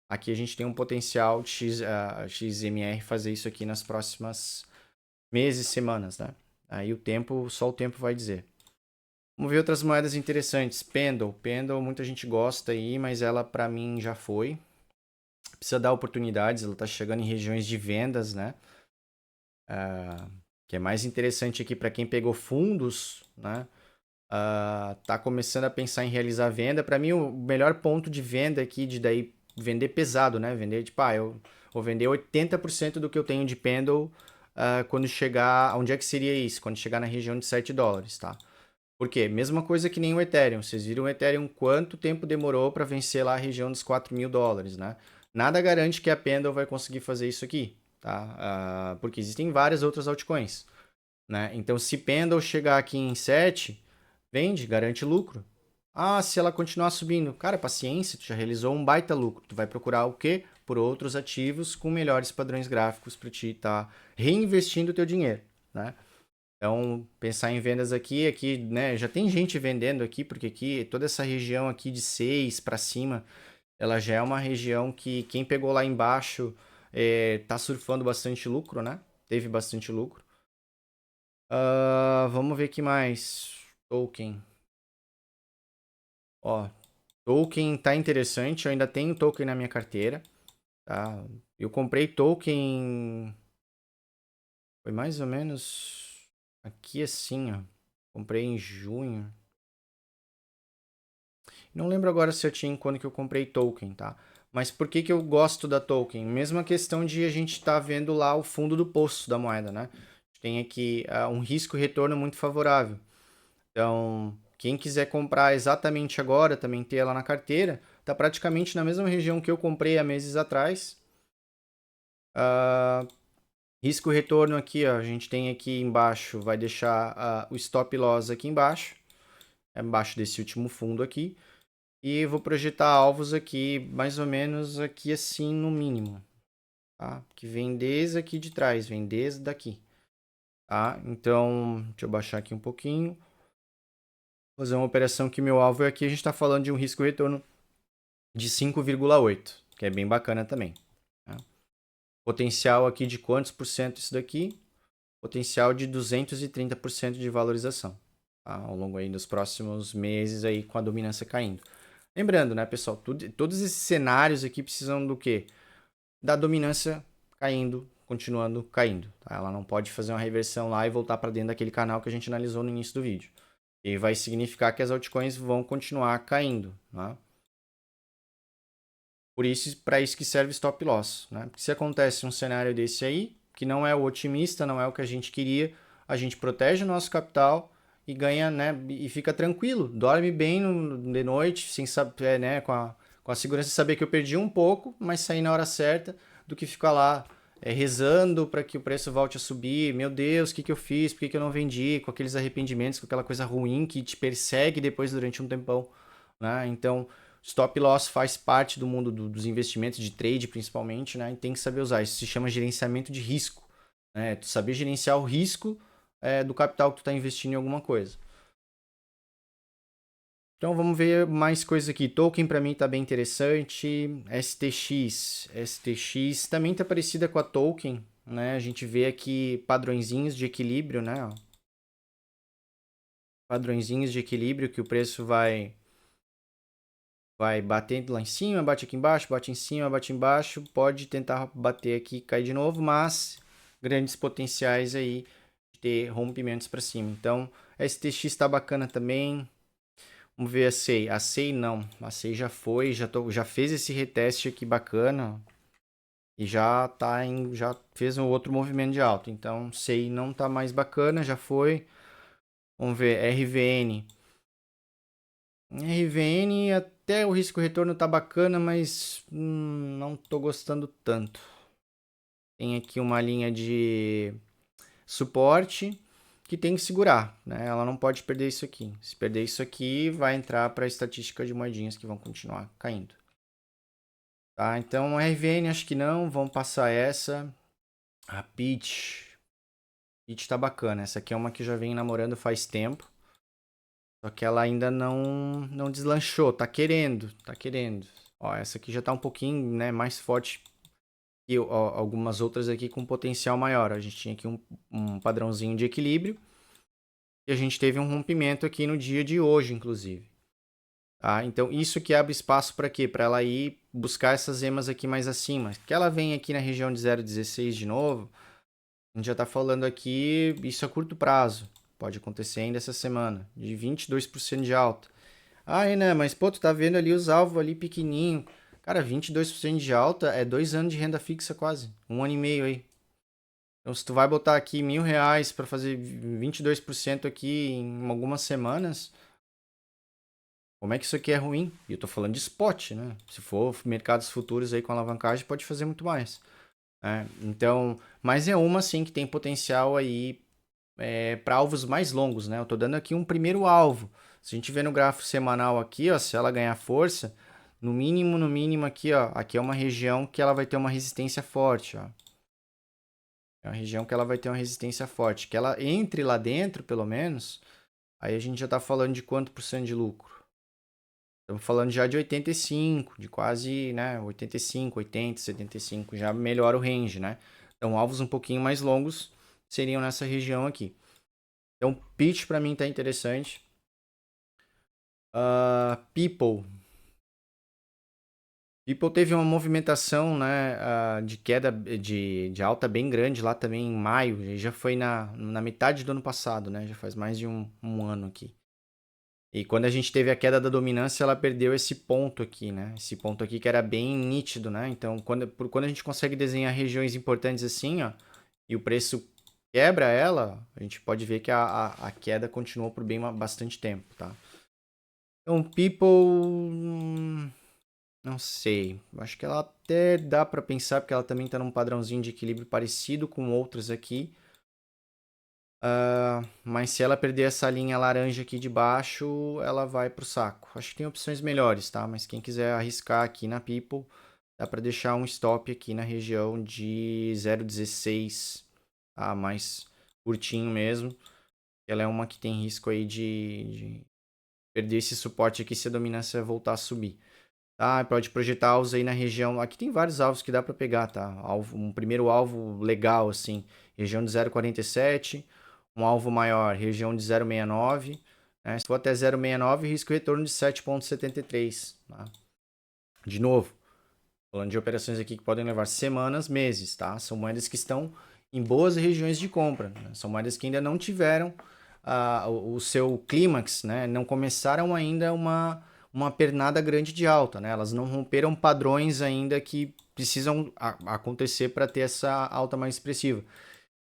aqui a gente tem um potencial de XMR fazer isso aqui nas próximas meses, semanas, né? Aí só o tempo vai dizer. Vamos ver outras moedas interessantes. Pendle. Pendle, muita gente gosta aí, mas ela para mim já foi. Precisa dar oportunidades, ela está chegando em regiões de vendas, né? Que é mais interessante aqui para quem pegou fundos, né? Tá começando a pensar em realizar venda. Para mim, o melhor ponto de venda aqui, de daí vender pesado, né? Vender tipo, eu vou vender 80% do que eu tenho de Pendle quando chegar. Onde é que seria isso? Quando chegar na região de $7, tá? Por quê? Mesma coisa que nem o Ethereum. Vocês viram o Ethereum quanto tempo demorou para vencer lá a região dos $4.000, né? Nada garante que a Pendle vai conseguir fazer isso aqui, tá? Porque existem várias outras altcoins, né? Então, se Pendle chegar aqui em 7, vende, garante lucro. Se ela continuar subindo, cara, paciência, tu já realizou um baita lucro. Tu vai procurar o quê? Por outros ativos com melhores padrões gráficos para ti estar reinvestindo o teu dinheiro, né? Então, pensar em vendas aqui, né, já tem gente vendendo aqui, porque aqui, toda essa região aqui de 6 para cima, ela já é uma região que quem pegou lá embaixo tá surfando bastante lucro, né? Teve bastante lucro. Vamos ver o que mais. Token. Ó, token tá interessante, eu ainda tenho token na minha carteira, tá? Eu comprei token, foi mais ou menos aqui assim, ó. Comprei em junho. Não lembro agora se eu tinha quando que eu comprei token, tá? Mas por que que eu gosto da token? Mesma questão de a gente estar vendo lá o fundo do poço da moeda, né? Tem aqui um risco e retorno muito favorável. Então, quem quiser comprar exatamente agora, também ter ela na carteira, tá praticamente na mesma região que eu comprei há meses atrás. Risco e retorno aqui, ó, a gente tem aqui embaixo, vai deixar o stop loss aqui embaixo, embaixo desse último fundo aqui. E vou projetar alvos aqui, mais ou menos aqui assim no mínimo, tá? Que vem desde aqui de trás, vem desde daqui, tá? Então, deixa eu baixar aqui um pouquinho. Fazer uma operação que meu alvo é aqui, a gente está falando de um risco-retorno de 5,8, que é bem bacana também. Tá? Potencial aqui de quantos por cento isso daqui? Potencial de 230% de valorização, tá? Ao longo aí dos próximos meses aí com a dominância caindo. Lembrando, né, pessoal, todos esses cenários aqui precisam do quê? Da dominância caindo, continuando caindo. Tá? Ela não pode fazer uma reversão lá e voltar para dentro daquele canal que a gente analisou no início do vídeo. E vai significar que as altcoins vão continuar caindo. Né? Por isso, para isso que serve stop loss. Né? Porque se acontece um cenário desse aí, que não é o otimista, não é o que a gente queria, a gente protege o nosso capital e ganha, né? E fica tranquilo, dorme bem de noite, sem saber, né? Com a segurança de saber que eu perdi um pouco, mas saí na hora certa, do que ficar lá rezando para que o preço volte a subir. Meu Deus, o que eu fiz? Por que eu não vendi? Com aqueles arrependimentos, com aquela coisa ruim que te persegue depois durante um tempão. Né? Então, stop loss faz parte do mundo dos investimentos, de trade principalmente, né? E tem que saber usar. Isso se chama gerenciamento de risco. Né? Tu saber gerenciar o risco do capital que tu está investindo em alguma coisa. Então vamos ver mais coisas aqui. Token para mim está bem interessante. STX. STX também está parecida com a Token. Né? A gente vê aqui padrõezinhos de equilíbrio, né? Padrõezinhos de equilíbrio que o preço vai batendo lá em cima, bate aqui embaixo, bate em cima, bate embaixo. Pode tentar bater aqui e cair de novo, mas grandes potenciais aí de ter rompimentos para cima. Então, STX está bacana também. Vamos ver a SEI. A SEI não. A SEI já foi, já fez esse reteste aqui bacana. E já fez um outro movimento de alta. Então, SEI não tá mais bacana, já foi. Vamos ver, RVN. RVN até o risco retorno tá bacana, mas não tô gostando tanto. Tem aqui uma linha de suporte que tem que segurar, né? Ela não pode perder isso aqui. Se perder isso aqui, vai entrar para a estatística de moedinhas que vão continuar caindo. Tá? Então, RVN acho que não, vamos passar essa. A Peach. Peach tá bacana. Essa aqui é uma que eu já venho namorando faz tempo. Só que ela ainda não deslanchou, tá querendo, tá querendo. Ó, essa aqui já tá um pouquinho, né, mais forte que algumas outras aqui com potencial maior. A gente tinha aqui um padrãozinho de equilíbrio e a gente teve um rompimento aqui no dia de hoje, inclusive. Tá? Então, isso que abre espaço para quê? Para ela ir buscar essas emas aqui mais acima. Que ela vem aqui na região de 0,16 de novo, a gente já está falando aqui, isso a curto prazo. Pode acontecer ainda essa semana, de 22% de alta. Ah, Renan, mas pô, tu tá vendo ali os alvos ali pequenininho. Cara, 22% de alta é 2 anos de renda fixa quase. 1 ano e meio aí. Então, se tu vai botar aqui R$ 1.000 para fazer 22% aqui em algumas semanas, como é que isso aqui é ruim? E eu tô falando de spot, né? Se for mercados futuros aí com alavancagem, pode fazer muito mais. Então, mas é uma sim que tem potencial aí para alvos mais longos, né? Eu tô dando aqui um primeiro alvo. Se a gente vê no gráfico semanal aqui, ó, se ela ganhar força, no mínimo aqui, ó, aqui é uma região que ela vai ter uma resistência forte, ó. É uma região que ela vai ter uma resistência forte. Que ela entre lá dentro, pelo menos, aí a gente já tá falando de quanto por cento de lucro? Estamos falando já de 85, de quase, né, 85, 80, 75, já melhora o range, né? Então, alvos um pouquinho mais longos seriam nessa região aqui. Então, pitch para mim tá interessante. People. People teve uma movimentação, né, de queda de alta bem grande lá também em maio. Já foi na metade do ano passado, né? Já faz mais de um ano aqui. E quando a gente teve a queda da dominância, ela perdeu esse ponto aqui, né? Esse ponto aqui que era bem nítido, né? Então, quando a gente consegue desenhar regiões importantes assim, ó, e o preço quebra ela, a gente pode ver que a queda continuou por bastante tempo, tá? Então, People, não sei. Acho que ela até dá para pensar, porque ela também está num padrãozinho de equilíbrio parecido com outras aqui. Mas se ela perder essa linha laranja aqui de baixo, ela vai pro saco. Acho que tem opções melhores, tá? Mas quem quiser arriscar aqui na People, dá para deixar um stop aqui na região de 0,16, tá? Mais curtinho mesmo. Ela é uma que tem risco aí de perder esse suporte aqui se a dominância voltar a subir. Tá? Pode projetar alvos aí na região. Aqui tem vários alvos que dá para pegar, tá? Um primeiro alvo legal, assim, região de 0,47. Um alvo maior, região de 0,69. Né? Se for até 0,69, risco retorno de 7,73. Tá? De novo, falando de operações aqui que podem levar semanas, meses, tá? São moedas que estão em boas regiões de compra. Né? São moedas que ainda não tiveram o seu clímax, né? Não começaram ainda uma pernada grande de alta, né? Elas não romperam padrões ainda que precisam acontecer para ter essa alta mais expressiva.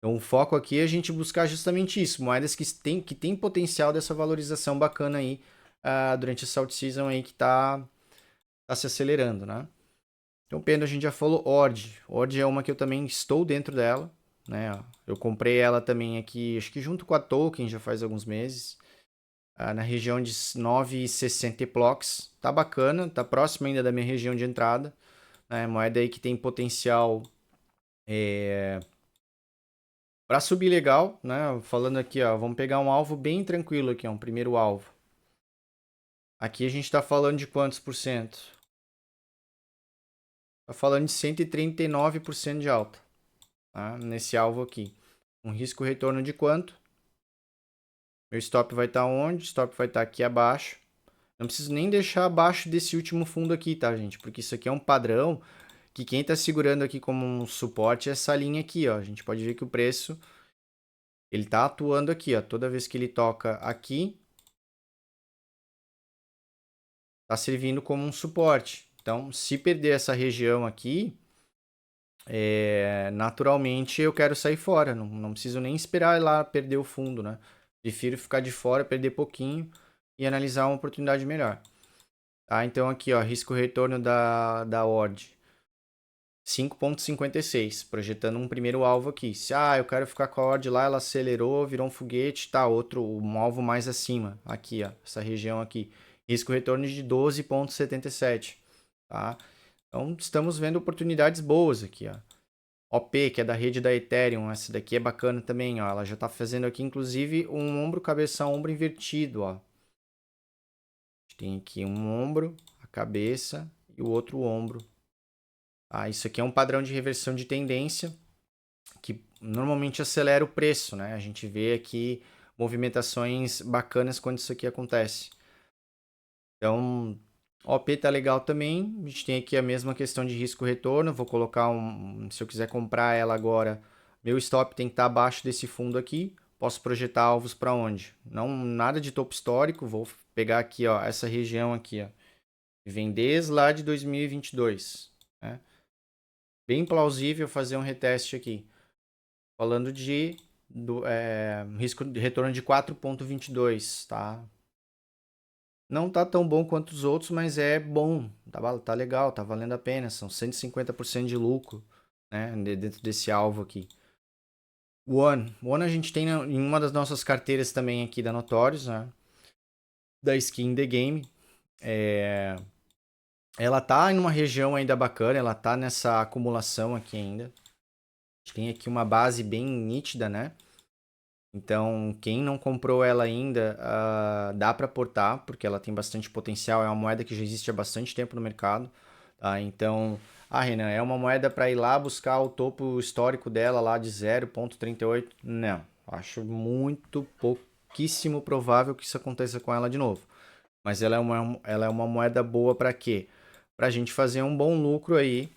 Então, o foco aqui é a gente buscar justamente isso, moedas que têm potencial dessa valorização bacana aí durante essa out season aí que tá se acelerando, né? Então, Pena, a gente já falou Ord. Ord é uma que eu também estou dentro dela, né? Eu comprei ela também aqui, acho que junto com a Token já faz alguns meses, na região de 9,60 plox. Tá bacana, tá próximo ainda da minha região de entrada, né? Moeda aí que tem potencial para subir legal, né? Falando aqui, ó, vamos pegar um alvo bem tranquilo aqui, ó, um primeiro alvo. Aqui a gente está falando de quantos por cento? Tá falando de 139% de alta, tá? Nesse alvo aqui. Um risco retorno de quanto? Meu stop vai estar onde? Stop vai estar aqui abaixo. Não preciso nem deixar abaixo desse último fundo aqui, tá, gente? Porque isso aqui é um padrão que quem está segurando aqui como um suporte é essa linha aqui, ó. A gente pode ver que o preço ele tá atuando aqui, ó. Toda vez que ele toca aqui, tá servindo como um suporte. Então, se perder essa região aqui, naturalmente eu quero sair fora. Não preciso nem esperar lá perder o fundo, né? Prefiro ficar de fora, perder pouquinho e analisar uma oportunidade melhor. Tá? Então aqui, ó, risco retorno da ORD 5,56, projetando um primeiro alvo aqui. Se eu quero ficar com a ORD lá, ela acelerou, virou um foguete, tá, um alvo mais acima, aqui, ó, essa região aqui. Risco retorno de 12,77, tá? Então estamos vendo oportunidades boas aqui, ó. OP, que é da rede da Ethereum, essa daqui é bacana também, ó. Ela já tá fazendo aqui inclusive um ombro cabeça ombro invertido, ó. tem aqui um ombro, a cabeça e o outro ombro. Isso aqui é um padrão de reversão de tendência que normalmente acelera o preço, né? A gente vê aqui movimentações bacanas quando isso aqui acontece. Então, OP tá legal também. A gente tem aqui a mesma questão de risco-retorno. Vou colocar se eu quiser comprar ela agora, meu stop tem que estar abaixo desse fundo aqui. Posso projetar alvos para onde? Não, nada de topo histórico. Vou pegar aqui, ó, essa região aqui, ó. Vem desde lá de 2022, né? Bem plausível fazer um reteste aqui. Falando de risco de retorno de 4,22, tá? Não tá tão bom quanto os outros, mas é bom. Tá legal, tá valendo a pena. São 150% de lucro, né? Dentro desse alvo aqui. One a gente tem em uma das nossas carteiras também aqui da Notorious, né? Da Skin The Game. Ela tá em uma região ainda bacana, ela tá nessa acumulação aqui ainda. A gente tem aqui uma base bem nítida, né? Então, quem não comprou ela ainda, dá para portar, porque ela tem bastante potencial. É uma moeda que já existe há bastante tempo no mercado. Tá? Então, Renan, é uma moeda para ir lá buscar o topo histórico dela lá de 0,38? Não, acho muito pouquíssimo provável que isso aconteça com ela de novo. Mas ela é uma moeda boa para quê? Para a gente fazer um bom lucro aí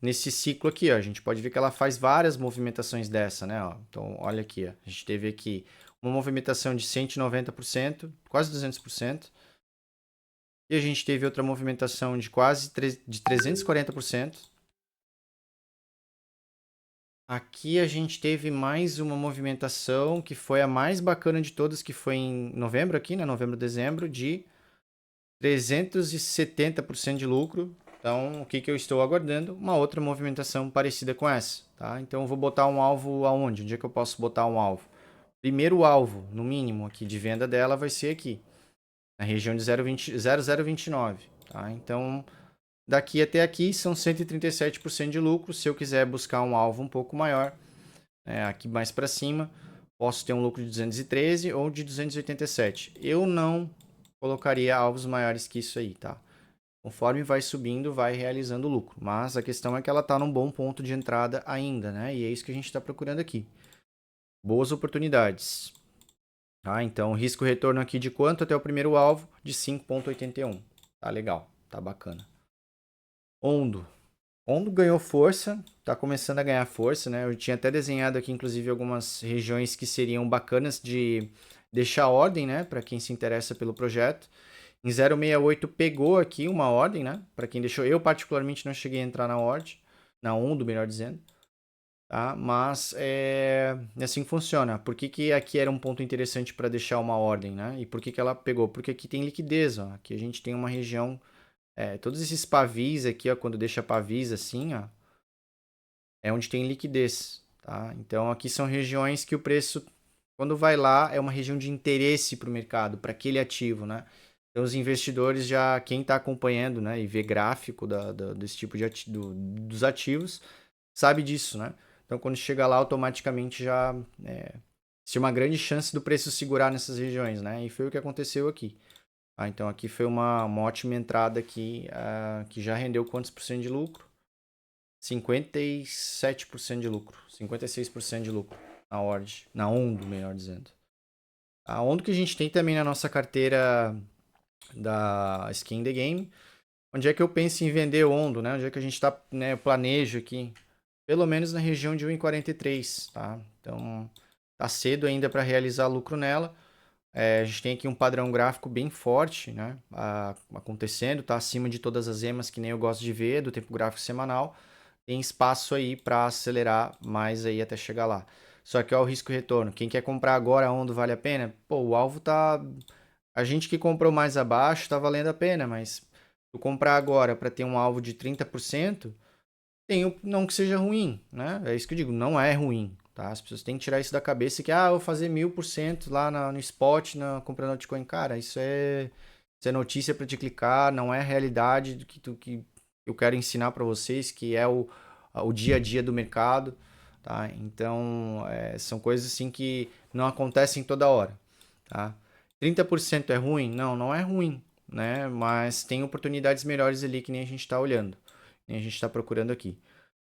nesse ciclo aqui, ó. A gente pode ver que ela faz várias movimentações dessa, né? Ó. Então, olha aqui, ó. A gente teve aqui uma movimentação de 190%, quase 200%. E a gente teve outra movimentação de quase de 340%. Aqui a gente teve mais uma movimentação que foi a mais bacana de todas, que foi em novembro aqui, né? Novembro, dezembro, de 370% de lucro. Então, o que eu estou aguardando? Uma outra movimentação parecida com essa, tá? Então, eu vou botar um alvo aonde? Onde é que eu posso botar um alvo? Primeiro alvo, no mínimo, aqui de venda dela vai ser aqui, na região de 0,029, tá? Então, daqui até aqui são 137% de lucro. Se eu quiser buscar um alvo um pouco maior, aqui mais para cima, posso ter um lucro de 213 ou de 287. Eu não colocaria alvos maiores que isso aí, tá? Conforme vai subindo, vai realizando lucro. Mas a questão é que ela está num bom ponto de entrada ainda, né? E é isso que a gente está procurando aqui. Boas oportunidades. Então, risco-retorno aqui de quanto até o primeiro alvo? De 5,81. Tá legal, tá bacana. Ondo. Ondo ganhou força, tá começando a ganhar força, né? Eu tinha até desenhado aqui, inclusive, algumas regiões que seriam bacanas de deixar ordem, né? Para quem se interessa pelo projeto. Em 068 pegou aqui uma ordem, né? Para quem deixou. Eu, particularmente, não cheguei a entrar na ordem. Na Ondo, melhor dizendo. Tá? Mas é assim que funciona. Por que aqui era um ponto interessante para deixar uma ordem, né? E por que ela pegou? Porque aqui tem liquidez, ó. Aqui a gente tem uma região. Todos esses pavis aqui, ó, quando deixa pavis assim, ó, é onde tem liquidez, tá? Então aqui são regiões que o preço, quando vai lá, é uma região de interesse para o mercado, para aquele ativo, né? Então os investidores já, quem está acompanhando, né, e vê gráfico desse tipo de dos ativos, sabe disso, né? Então quando chega lá, automaticamente já tem uma grande chance do preço segurar nessas regiões, né? E foi o que aconteceu aqui. Então aqui foi uma ótima entrada aqui, que já rendeu quantos por cento de lucro? 57% de lucro, 56% de lucro na Ord, na Ondo, melhor dizendo. A Ondo que a gente tem também na nossa carteira da Skin The Game. Onde é que eu penso em vender Ondo, né? Onde é que a gente está, né, eu planejo aqui? Pelo menos na região de 1,43, tá? Então, tá cedo ainda para realizar lucro nela. A gente tem aqui um padrão gráfico bem forte, né? Acontecendo, tá acima de todas as emas que nem eu gosto de ver, do tempo gráfico semanal. Tem espaço aí para acelerar mais aí até chegar lá. Só que olha o risco retorno. Quem quer comprar agora onde vale a pena? Pô, o alvo tá. A gente que comprou mais abaixo tá valendo a pena, mas tu comprar agora para ter um alvo de 30%, não que seja ruim, né? É isso que eu digo, não é ruim, tá? As pessoas têm que tirar isso da cabeça que, eu vou fazer 1000% lá no spot, comprando Bitcoin. Cara, isso é notícia para te clicar, não é a realidade do que eu quero ensinar para vocês, que é o dia a dia do mercado, tá? Então, são coisas assim que não acontecem toda hora, tá? 30% é ruim? Não, não é ruim, né? Mas tem oportunidades melhores ali que nem a gente está olhando, nem a gente está procurando aqui.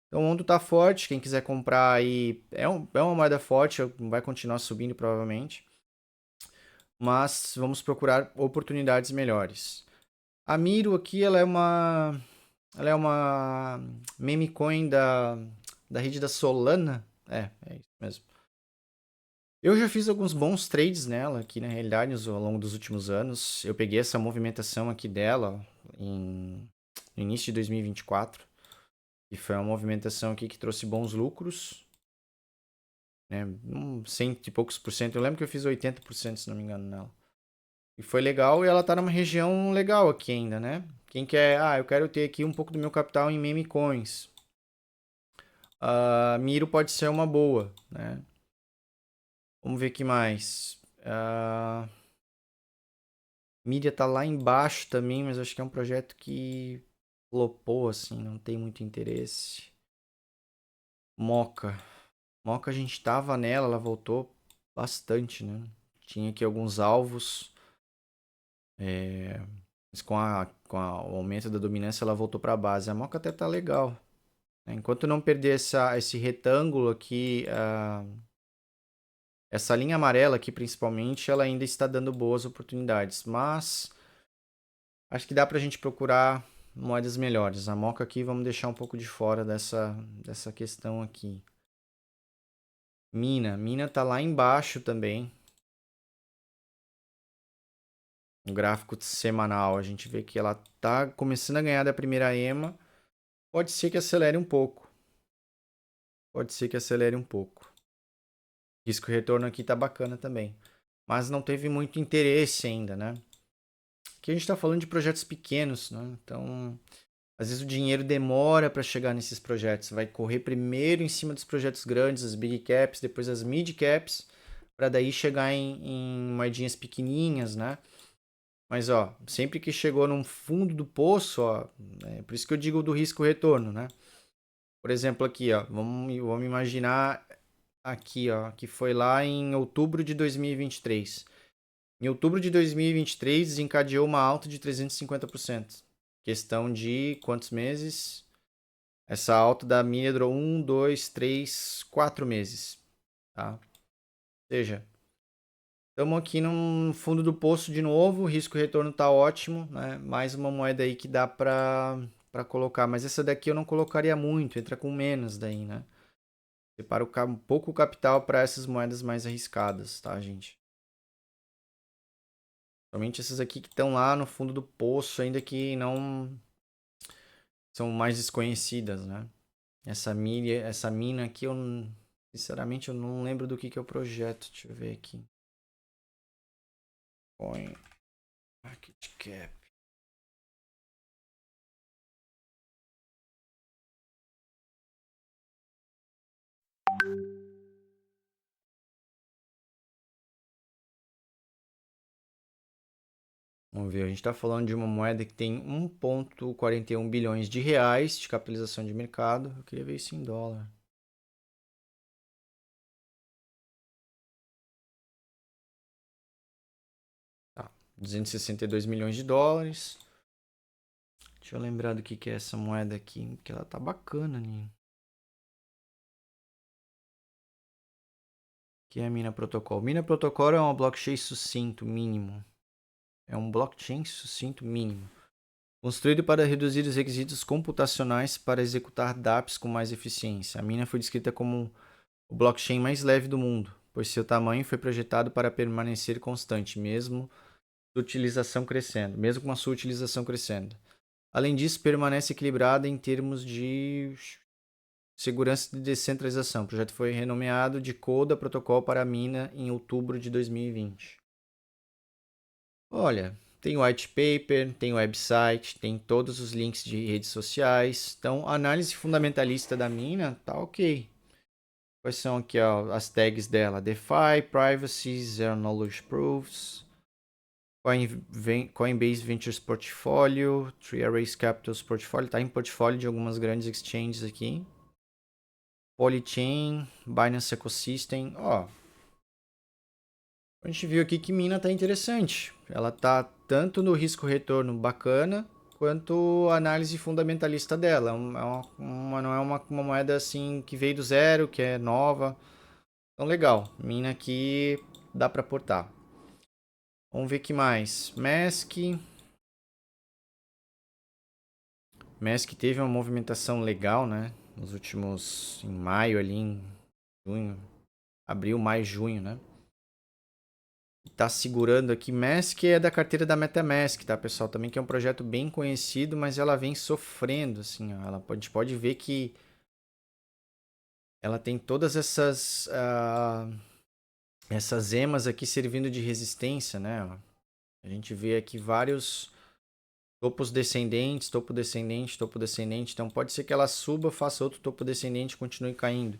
Então o Ondo tá forte, quem quiser comprar aí é uma moeda forte, vai continuar subindo provavelmente, mas vamos procurar oportunidades melhores. A Miro aqui, ela é uma meme coin da rede da Solana. É isso mesmo. Eu já fiz alguns bons trades nela aqui, na realidade, ao longo dos últimos anos. Eu peguei essa movimentação aqui dela no início de 2024. E foi uma movimentação aqui que trouxe bons lucros, né? Cento e poucos por cento. Eu lembro que eu fiz 80%, se não me engano, nela. E foi legal e ela tá numa região legal aqui ainda, né? Quem quer, eu quero ter aqui um pouco do meu capital em meme coins. Miro pode ser uma boa, né? Vamos ver o que mais. Mídia tá lá embaixo também, mas acho que é um projeto que flopou, assim, não tem muito interesse. Moca. Moca a gente tava nela, ela voltou bastante, né? Tinha aqui alguns alvos. Mas com o aumento da dominância, ela voltou para a base. A Moca até tá legal, né? Enquanto não perder esse retângulo aqui, essa linha amarela aqui principalmente, ela ainda está dando boas oportunidades. Mas acho que dá para a gente procurar moedas melhores. A Moca aqui vamos deixar um pouco de fora dessa questão aqui. Mina tá lá embaixo também. O gráfico semanal, a gente vê que ela tá começando a ganhar da primeira EMA. Pode ser que acelere um pouco. Pode ser que acelere um pouco. Risco retorno aqui tá bacana também. Mas não teve muito interesse ainda, né? Aqui a gente está falando de projetos pequenos, né? Então, às vezes o dinheiro demora para chegar nesses projetos. Vai correr primeiro em cima dos projetos grandes, as big caps, depois as mid caps, para daí chegar em moedinhas pequenininhas, né? Mas, ó, sempre que chegou no fundo do poço, ó, é por isso que eu digo do risco retorno, né? Por exemplo, aqui, ó, vamos imaginar aqui, ó, que foi lá em outubro de 2023. Em outubro de 2023, desencadeou uma alta de 350%. Questão de quantos meses? Essa alta da mídia durou 1, 2, 3, 4 meses. Tá? Ou seja, estamos aqui no fundo do poço de novo, o risco retorno está ótimo. Né? Mais uma moeda aí que dá para colocar. Mas essa daqui eu não colocaria muito, entra com menos daí, né? Separa um pouco o capital para essas moedas mais arriscadas, tá, gente? Somente essas aqui que estão lá no fundo do poço, ainda que não são mais desconhecidas, né? Essa mina aqui, sinceramente, eu não lembro do que é o projeto. Deixa eu ver aqui. Coin Market Cap. Vamos ver, a gente está falando de uma moeda que tem 1,41 bilhões de reais de capitalização de mercado. Eu queria ver isso em dólar. Tá, 262 milhões de dólares. Deixa eu lembrar do que é essa moeda aqui, porque ela tá bacana, né? Que é a Mina Protocol. Mina Protocol é uma blockchain sucinto mínimo. É um blockchain sucinto mínimo. Construído para reduzir os requisitos computacionais para executar dApps com mais eficiência. A Mina foi descrita como o blockchain mais leve do mundo, pois seu tamanho foi projetado para permanecer constante, mesmo com a sua utilização crescendo. Além disso, permanece equilibrada em termos de segurança e descentralização. O projeto foi renomeado de Coda Protocol para a Mina em outubro de 2020. Olha, tem white paper, tem website, tem todos os links de redes sociais. Então, a análise fundamentalista da Mina tá ok. Quais são aqui ó, as tags dela? DeFi, Privacy, Zero Knowledge Proofs, Coinbase Ventures Portfolio, Three Arrays Capital's Portfolio. Está em portfólio de algumas grandes exchanges aqui. Polychain, Binance Ecosystem. Ó, A gente viu aqui que mina tá interessante. Ela tá tanto no risco-retorno bacana, quanto a análise fundamentalista dela. Não é uma moeda assim que veio do zero, que é nova. Então, legal. Mina aqui dá para portar. Vamos ver que mais. Mask teve uma movimentação legal, né? Nos últimos. Em maio ali, em junho. Abril, maio, junho, né? Tá segurando aqui. Mask é da carteira da MetaMask, tá, pessoal? Também que é um projeto bem conhecido, mas ela vem sofrendo, assim, ó. A gente pode ver que ela tem todas essas emas aqui servindo de resistência, né? Ó. A gente vê aqui vários topos descendentes, topo descendente, topo descendente. Então pode ser que ela suba, faça outro topo descendente e continue caindo.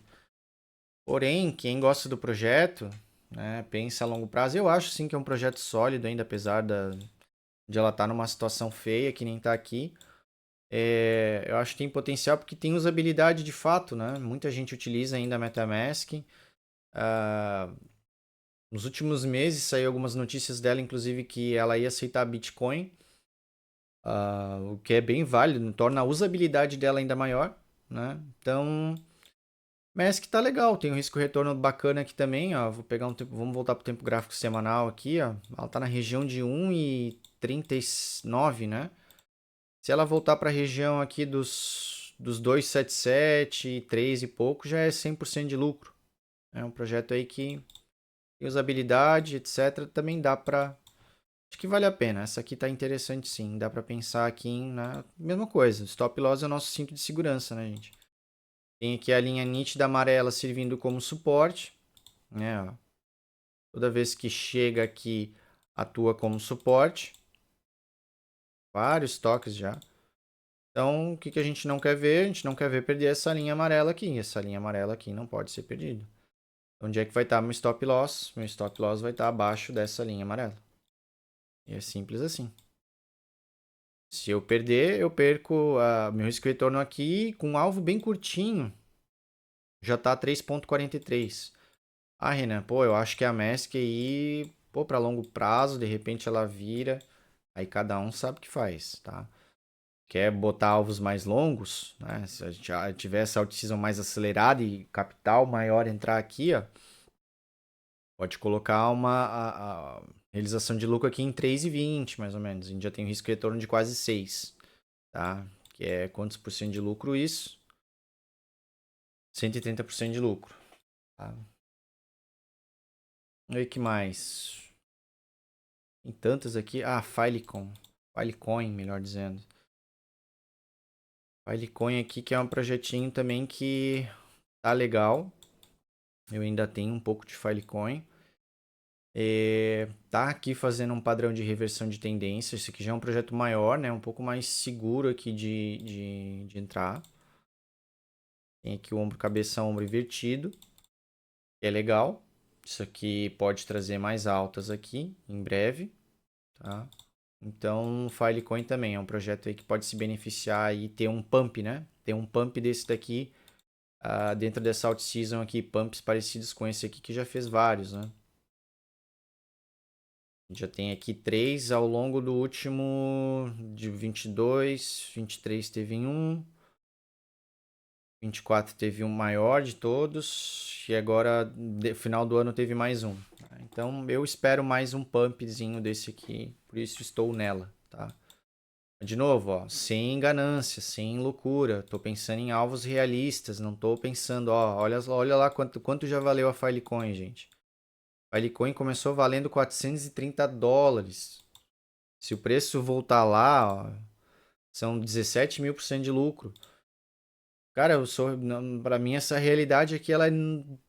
Porém, quem gosta do projeto, né, pensa a longo prazo, eu acho sim que é um projeto sólido ainda, apesar de ela estar numa situação feia, que nem está aqui. Eu acho que tem potencial porque tem usabilidade de fato, né? Muita gente utiliza ainda a MetaMask. Nos últimos meses saiu algumas notícias dela, inclusive que ela ia aceitar Bitcoin, o que é bem válido, torna a usabilidade dela ainda maior, né? Então, Mask tá legal, tem um risco retorno bacana aqui também, ó. Vou pegar um tempo, vamos voltar pro tempo gráfico semanal aqui, ó. Ela tá na região de 1,39, né? Se ela voltar para a região aqui dos 2,77, 3 e pouco, já é 100% de lucro. É um projeto aí que tem usabilidade, etc. Também dá para... Acho que vale a pena. Essa aqui tá interessante sim. Dá para pensar aqui na mesma coisa. Stop loss é o nosso cinto de segurança, né, gente? Tem aqui a linha nítida amarela servindo como suporte, né? Ó. Toda vez que chega aqui, atua como suporte. Vários toques já. Então, o que a gente não quer ver? A gente não quer ver perder essa linha amarela aqui. Essa linha amarela aqui não pode ser perdida. Onde é que vai estar meu stop loss? Meu stop loss vai estar abaixo dessa linha amarela. E é simples assim. Se eu perder, eu perco meu risco retorno aqui com um alvo bem curtinho. Já está 3,43. Ah, Renan, pô, eu acho que a Mask aí, pô, para longo prazo, de repente ela vira. Aí cada um sabe o que faz, tá? Quer botar alvos mais longos, né? Se a gente já tiver essa out-season mais acelerada e capital maior entrar aqui, ó, pode colocar a realização de lucro aqui em 3,20, mais ou menos. A gente já tem um risco de retorno de quase 6, tá? Que é quantos por cento de lucro isso? 130% de lucro, tá? E aí, que mais? Tem tantas aqui. Ah, Filecoin, melhor dizendo. Filecoin aqui que é um projetinho também que tá legal. Eu ainda tenho um pouco de Filecoin. Tá aqui fazendo um padrão de reversão de tendência. Esse aqui já é um projeto maior, né? Um pouco mais seguro aqui de entrar. Tem aqui o ombro, cabeça, ombro invertido. É legal. Isso aqui pode trazer mais altas aqui em breve, tá? Então, o Filecoin também é um projeto aí que pode se beneficiar e ter um pump, né? Ter um pump desse daqui dentro dessa out-season aqui, pumps parecidos com esse aqui que já fez vários, né? Já tem aqui 3 ao longo do último de 22, 23 teve um, 24 teve um maior de todos e agora no final do ano teve mais um. Então eu espero mais um pumpzinho desse aqui, por isso estou nela, tá? De novo, ó, sem ganância, sem loucura. Tô pensando em alvos realistas, não tô pensando, ó, olha lá quanto já valeu a Filecoin, gente. Filecoin começou valendo $430. Se o preço voltar lá, ó, são 17 mil por cento de lucro. Cara, para mim essa realidade aqui ela é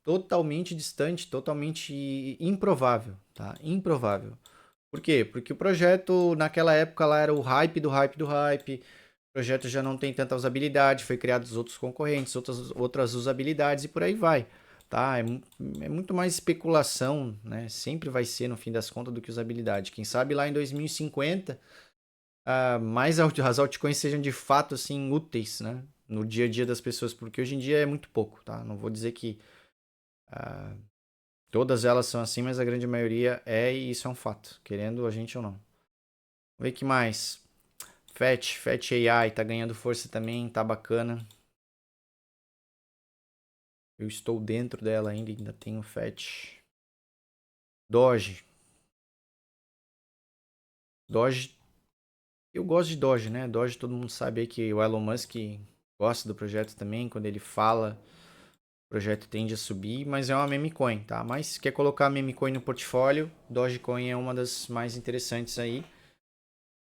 totalmente distante, totalmente improvável, tá? Improvável. Por quê? Porque o projeto naquela época lá era o hype do hype do hype. O projeto já não tem tanta usabilidade, foi criados outros concorrentes, outras usabilidades e por aí vai, tá? É muito mais especulação, né? Sempre vai ser no fim das contas do que usabilidade. Quem sabe lá em 2050 mais as altcoins sejam de fato assim úteis, né? No dia a dia das pessoas, porque hoje em dia é muito pouco, tá? Não vou dizer que Todas elas são assim, mas a grande maioria é, e isso é um fato, querendo a gente ou não. Vamos ver o que mais. Fat AI tá ganhando força também, tá bacana. Eu estou dentro dela ainda tenho Fat. Doge. Doge, eu gosto de Doge, né? Doge, todo mundo sabe aí que o Elon Musk gosta do projeto também. Quando ele fala, o projeto tende a subir, mas é uma meme coin, tá? Mas se quer colocar meme coin no portfólio, Dogecoin é uma das mais interessantes aí.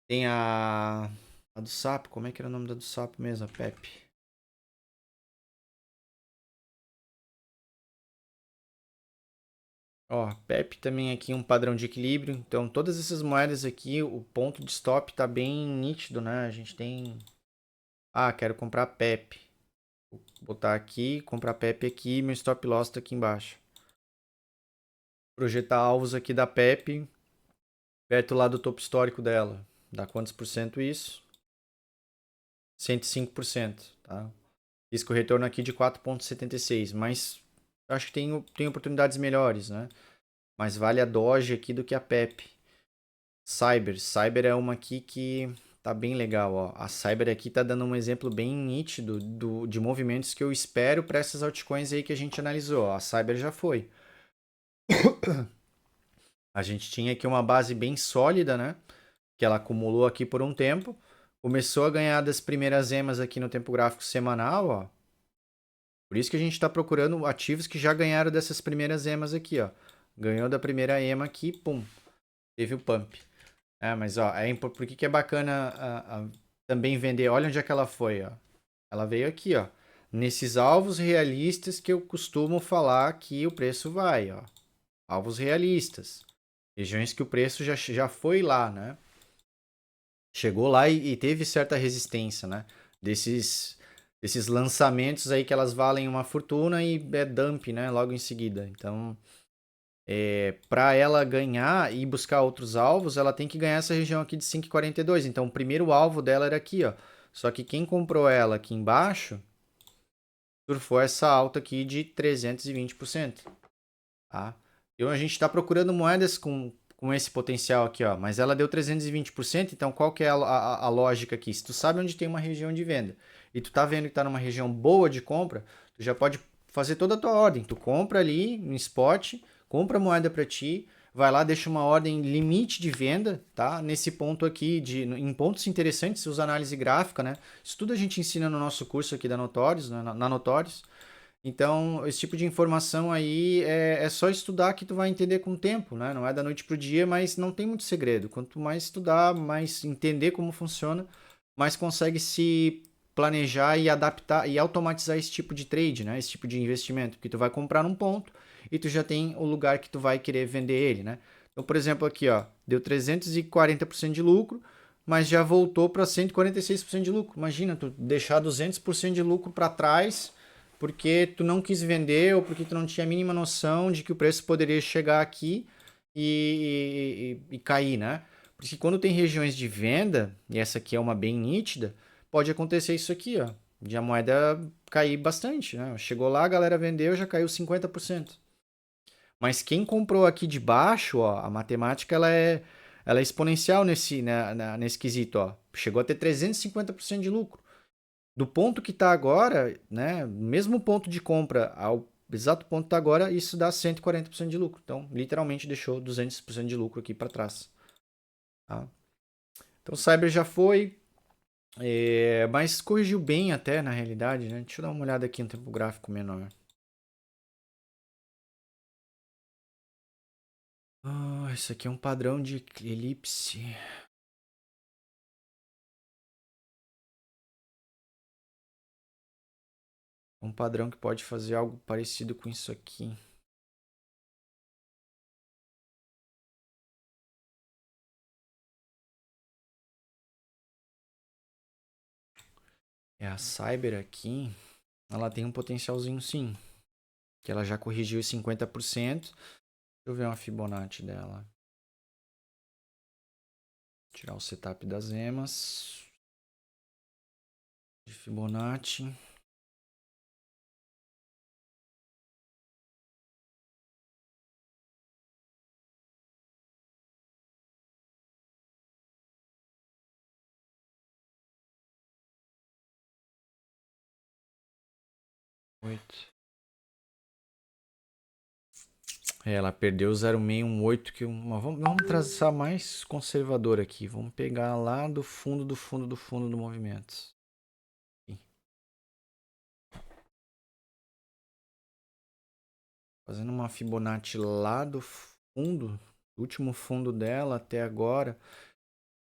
Tem a do sapo, como é que era o nome da do sapo mesmo? A Pepe. Ó, Pepe também aqui um padrão de equilíbrio. Então, todas essas moedas aqui, o ponto de stop tá bem nítido, né? A gente tem. Ah, quero comprar Pepe. Vou botar aqui, comprar Pepe aqui, meu stop loss tá aqui embaixo. Projetar alvos aqui da Pepe, perto lá do topo histórico dela. Dá quantos por cento isso? 105%, tá? Risco retorno aqui de 4,76, mas acho que tem oportunidades melhores, né? Mas vale a Doge aqui do que a Pepe. Cyber é uma aqui que tá bem legal, ó. A Cyber aqui tá dando um exemplo bem nítido de movimentos que eu espero para essas altcoins aí que a gente analisou. Ó. A Cyber já foi. A gente tinha aqui uma base bem sólida, né? Que ela acumulou aqui por um tempo. Começou a ganhar das primeiras emas aqui no tempo gráfico semanal, ó. Por isso que a gente está procurando ativos que já ganharam dessas primeiras emas aqui, ó. Ganhou da primeira ema aqui, pum, teve o pump. Mas ó, por que é bacana também vender? Olha onde é que ela foi, ó. Ela veio aqui, ó. Nesses alvos realistas que eu costumo falar que o preço vai, ó. Alvos realistas. Regiões que o preço já foi lá, né? Chegou lá e teve certa resistência, né? Desses lançamentos aí que elas valem uma fortuna e é dump, né? Logo em seguida. Então, para ela ganhar e buscar outros alvos, ela tem que ganhar essa região aqui de 5,42. Então, o primeiro alvo dela era aqui, ó. Só que quem comprou ela aqui embaixo surfou essa alta aqui de 320%. Tá? Então, a gente está procurando moedas com esse potencial aqui, ó. Mas ela deu 320%, então qual que é a lógica aqui? Se tu sabe onde tem uma região de venda e tu tá vendo que tá numa região boa de compra, tu já pode fazer toda a tua ordem. Tu compra ali no spot, compra a moeda para ti, vai lá, deixa uma ordem limite de venda, tá? Nesse ponto aqui, em pontos interessantes, você usa análise gráfica, né? Isso tudo a gente ensina no nosso curso aqui da Notorious, na Notorious. Então, esse tipo de informação aí é só estudar que tu vai entender com o tempo, né? Não é da noite pro dia, mas não tem muito segredo. Quanto mais estudar, mais entender como funciona, mais consegue se planejar e adaptar e automatizar esse tipo de trade, né? Esse tipo de investimento, porque tu vai comprar num ponto e tu já tem o lugar que tu vai querer vender ele, né? Então, por exemplo, aqui, ó, deu 340% de lucro, mas já voltou para 146% de lucro. Imagina tu deixar 200% de lucro para trás porque tu não quis vender ou porque tu não tinha a mínima noção de que o preço poderia chegar aqui e cair, né? Porque quando tem regiões de venda, e essa aqui é uma bem nítida, pode acontecer isso aqui, ó, de a moeda cair bastante, né? Chegou lá, a galera vendeu, já caiu 50%. Mas quem comprou aqui de baixo, ó, a matemática ela é exponencial nesse quesito, ó. Chegou a ter 350% de lucro. Do ponto que está agora, né, mesmo ponto de compra ao exato ponto que está agora, isso dá 140% de lucro. Então, literalmente deixou 200% de lucro aqui para trás. Tá? Então, o Cyber já foi, mas corrigiu bem até na realidade. Né? Deixa eu dar uma olhada aqui no tempo gráfico menor. Isso aqui é um padrão de elipse. Um padrão que pode fazer algo parecido com isso aqui. A Cyber aqui, ela tem um potencialzinho sim. Que ela já corrigiu 50%. Deixa eu ver uma Fibonacci dela. Tirar o setup das emas. De Fibonacci. 8. Ela perdeu 0,618 que vamos traçar mais conservador aqui. Vamos pegar lá do fundo do fundo do fundo do movimento. Fazendo uma Fibonacci lá do fundo, do último fundo dela até agora,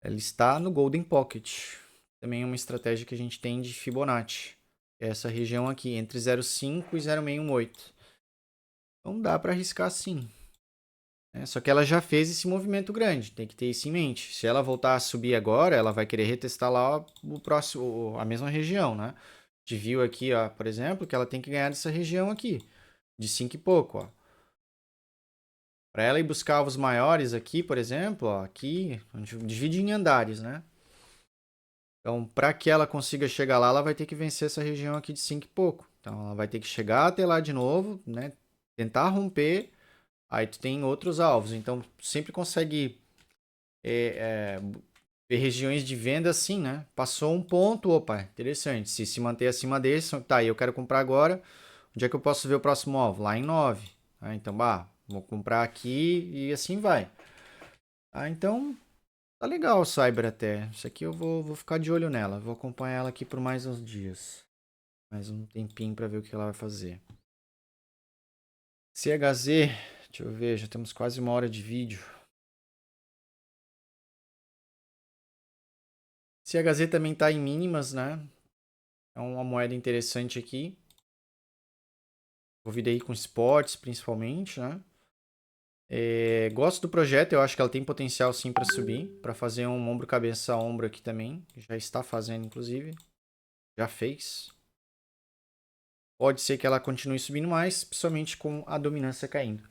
ela está no Golden Pocket. Também é uma estratégia que a gente tem de Fibonacci. Essa região aqui, entre 0,5 e 0,618. Então dá para arriscar sim. Só que ela já fez esse movimento grande, tem que ter isso em mente. Se ela voltar a subir agora, ela vai querer retestar lá o próximo, a mesma região, né? A gente viu aqui, ó, por exemplo, que ela tem que ganhar dessa região aqui, de 5 e pouco, ó. Para ela ir buscar os maiores aqui, por exemplo, ó, aqui, a gente divide em andares, né? Então, para que ela consiga chegar lá, ela vai ter que vencer essa região aqui de 5 e pouco. Então, ela vai ter que chegar até lá de novo, né? Tentar romper. Aí tu tem outros alvos. Então, sempre consegue ver regiões de venda assim, né? Passou um ponto, opa, interessante. Se manter acima desse, tá, eu quero comprar agora. Onde é que eu posso ver o próximo alvo? Lá em 9. Então, vou comprar aqui e assim vai. Então, tá legal o Cyber até. Isso aqui eu vou ficar de olho nela. Vou acompanhar ela aqui por mais uns dias. Mais um tempinho para ver o que ela vai fazer. CHZ, deixa eu ver, já temos quase 1 hora de vídeo. CHZ também está em mínimas, né? É uma moeda interessante aqui. Envolvida aí com esportes, principalmente, né? Gosto do projeto, eu acho que ela tem potencial sim para subir, para fazer um ombro cabeça a ombro aqui também. Já está fazendo, inclusive. Já fez. Pode ser que ela continue subindo mais, principalmente com a dominância caindo.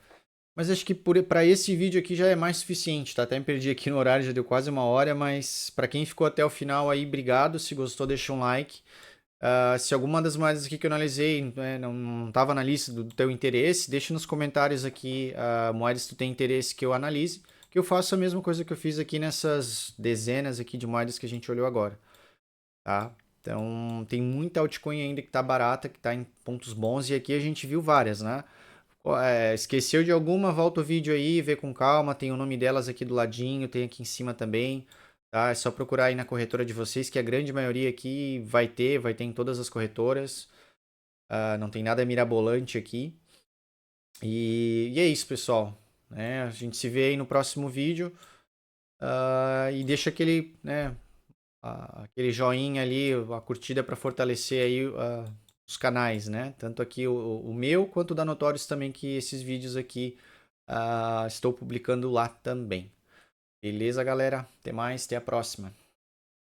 Mas acho que para esse vídeo aqui já é mais suficiente, tá? Até me perdi aqui no horário, já deu quase 1 hora, mas para quem ficou até o final aí, obrigado. Se gostou, deixa um like. Se alguma das moedas aqui que eu analisei não estava na lista do teu interesse, deixa nos comentários aqui moedas que tu tem interesse que eu analise, que eu faço a mesma coisa que eu fiz aqui nessas dezenas aqui de moedas que a gente olhou agora, tá? Então, tem muita altcoin ainda que está barata, que está em pontos bons, e aqui a gente viu várias, né? Esqueceu de alguma, volta o vídeo aí, vê com calma, tem o nome delas aqui do ladinho, tem aqui em cima também, tá? É só procurar aí na corretora de vocês, que a grande maioria aqui vai ter em todas as corretoras, não tem nada mirabolante aqui. E é isso, pessoal, né? A gente se vê aí no próximo vídeo, e deixa aquele, né, aquele joinha ali, a curtida para fortalecer aí os canais, né? Tanto aqui o meu quanto o da Notorious também, que esses vídeos aqui estou publicando lá também. Beleza, galera? Até mais, até a próxima.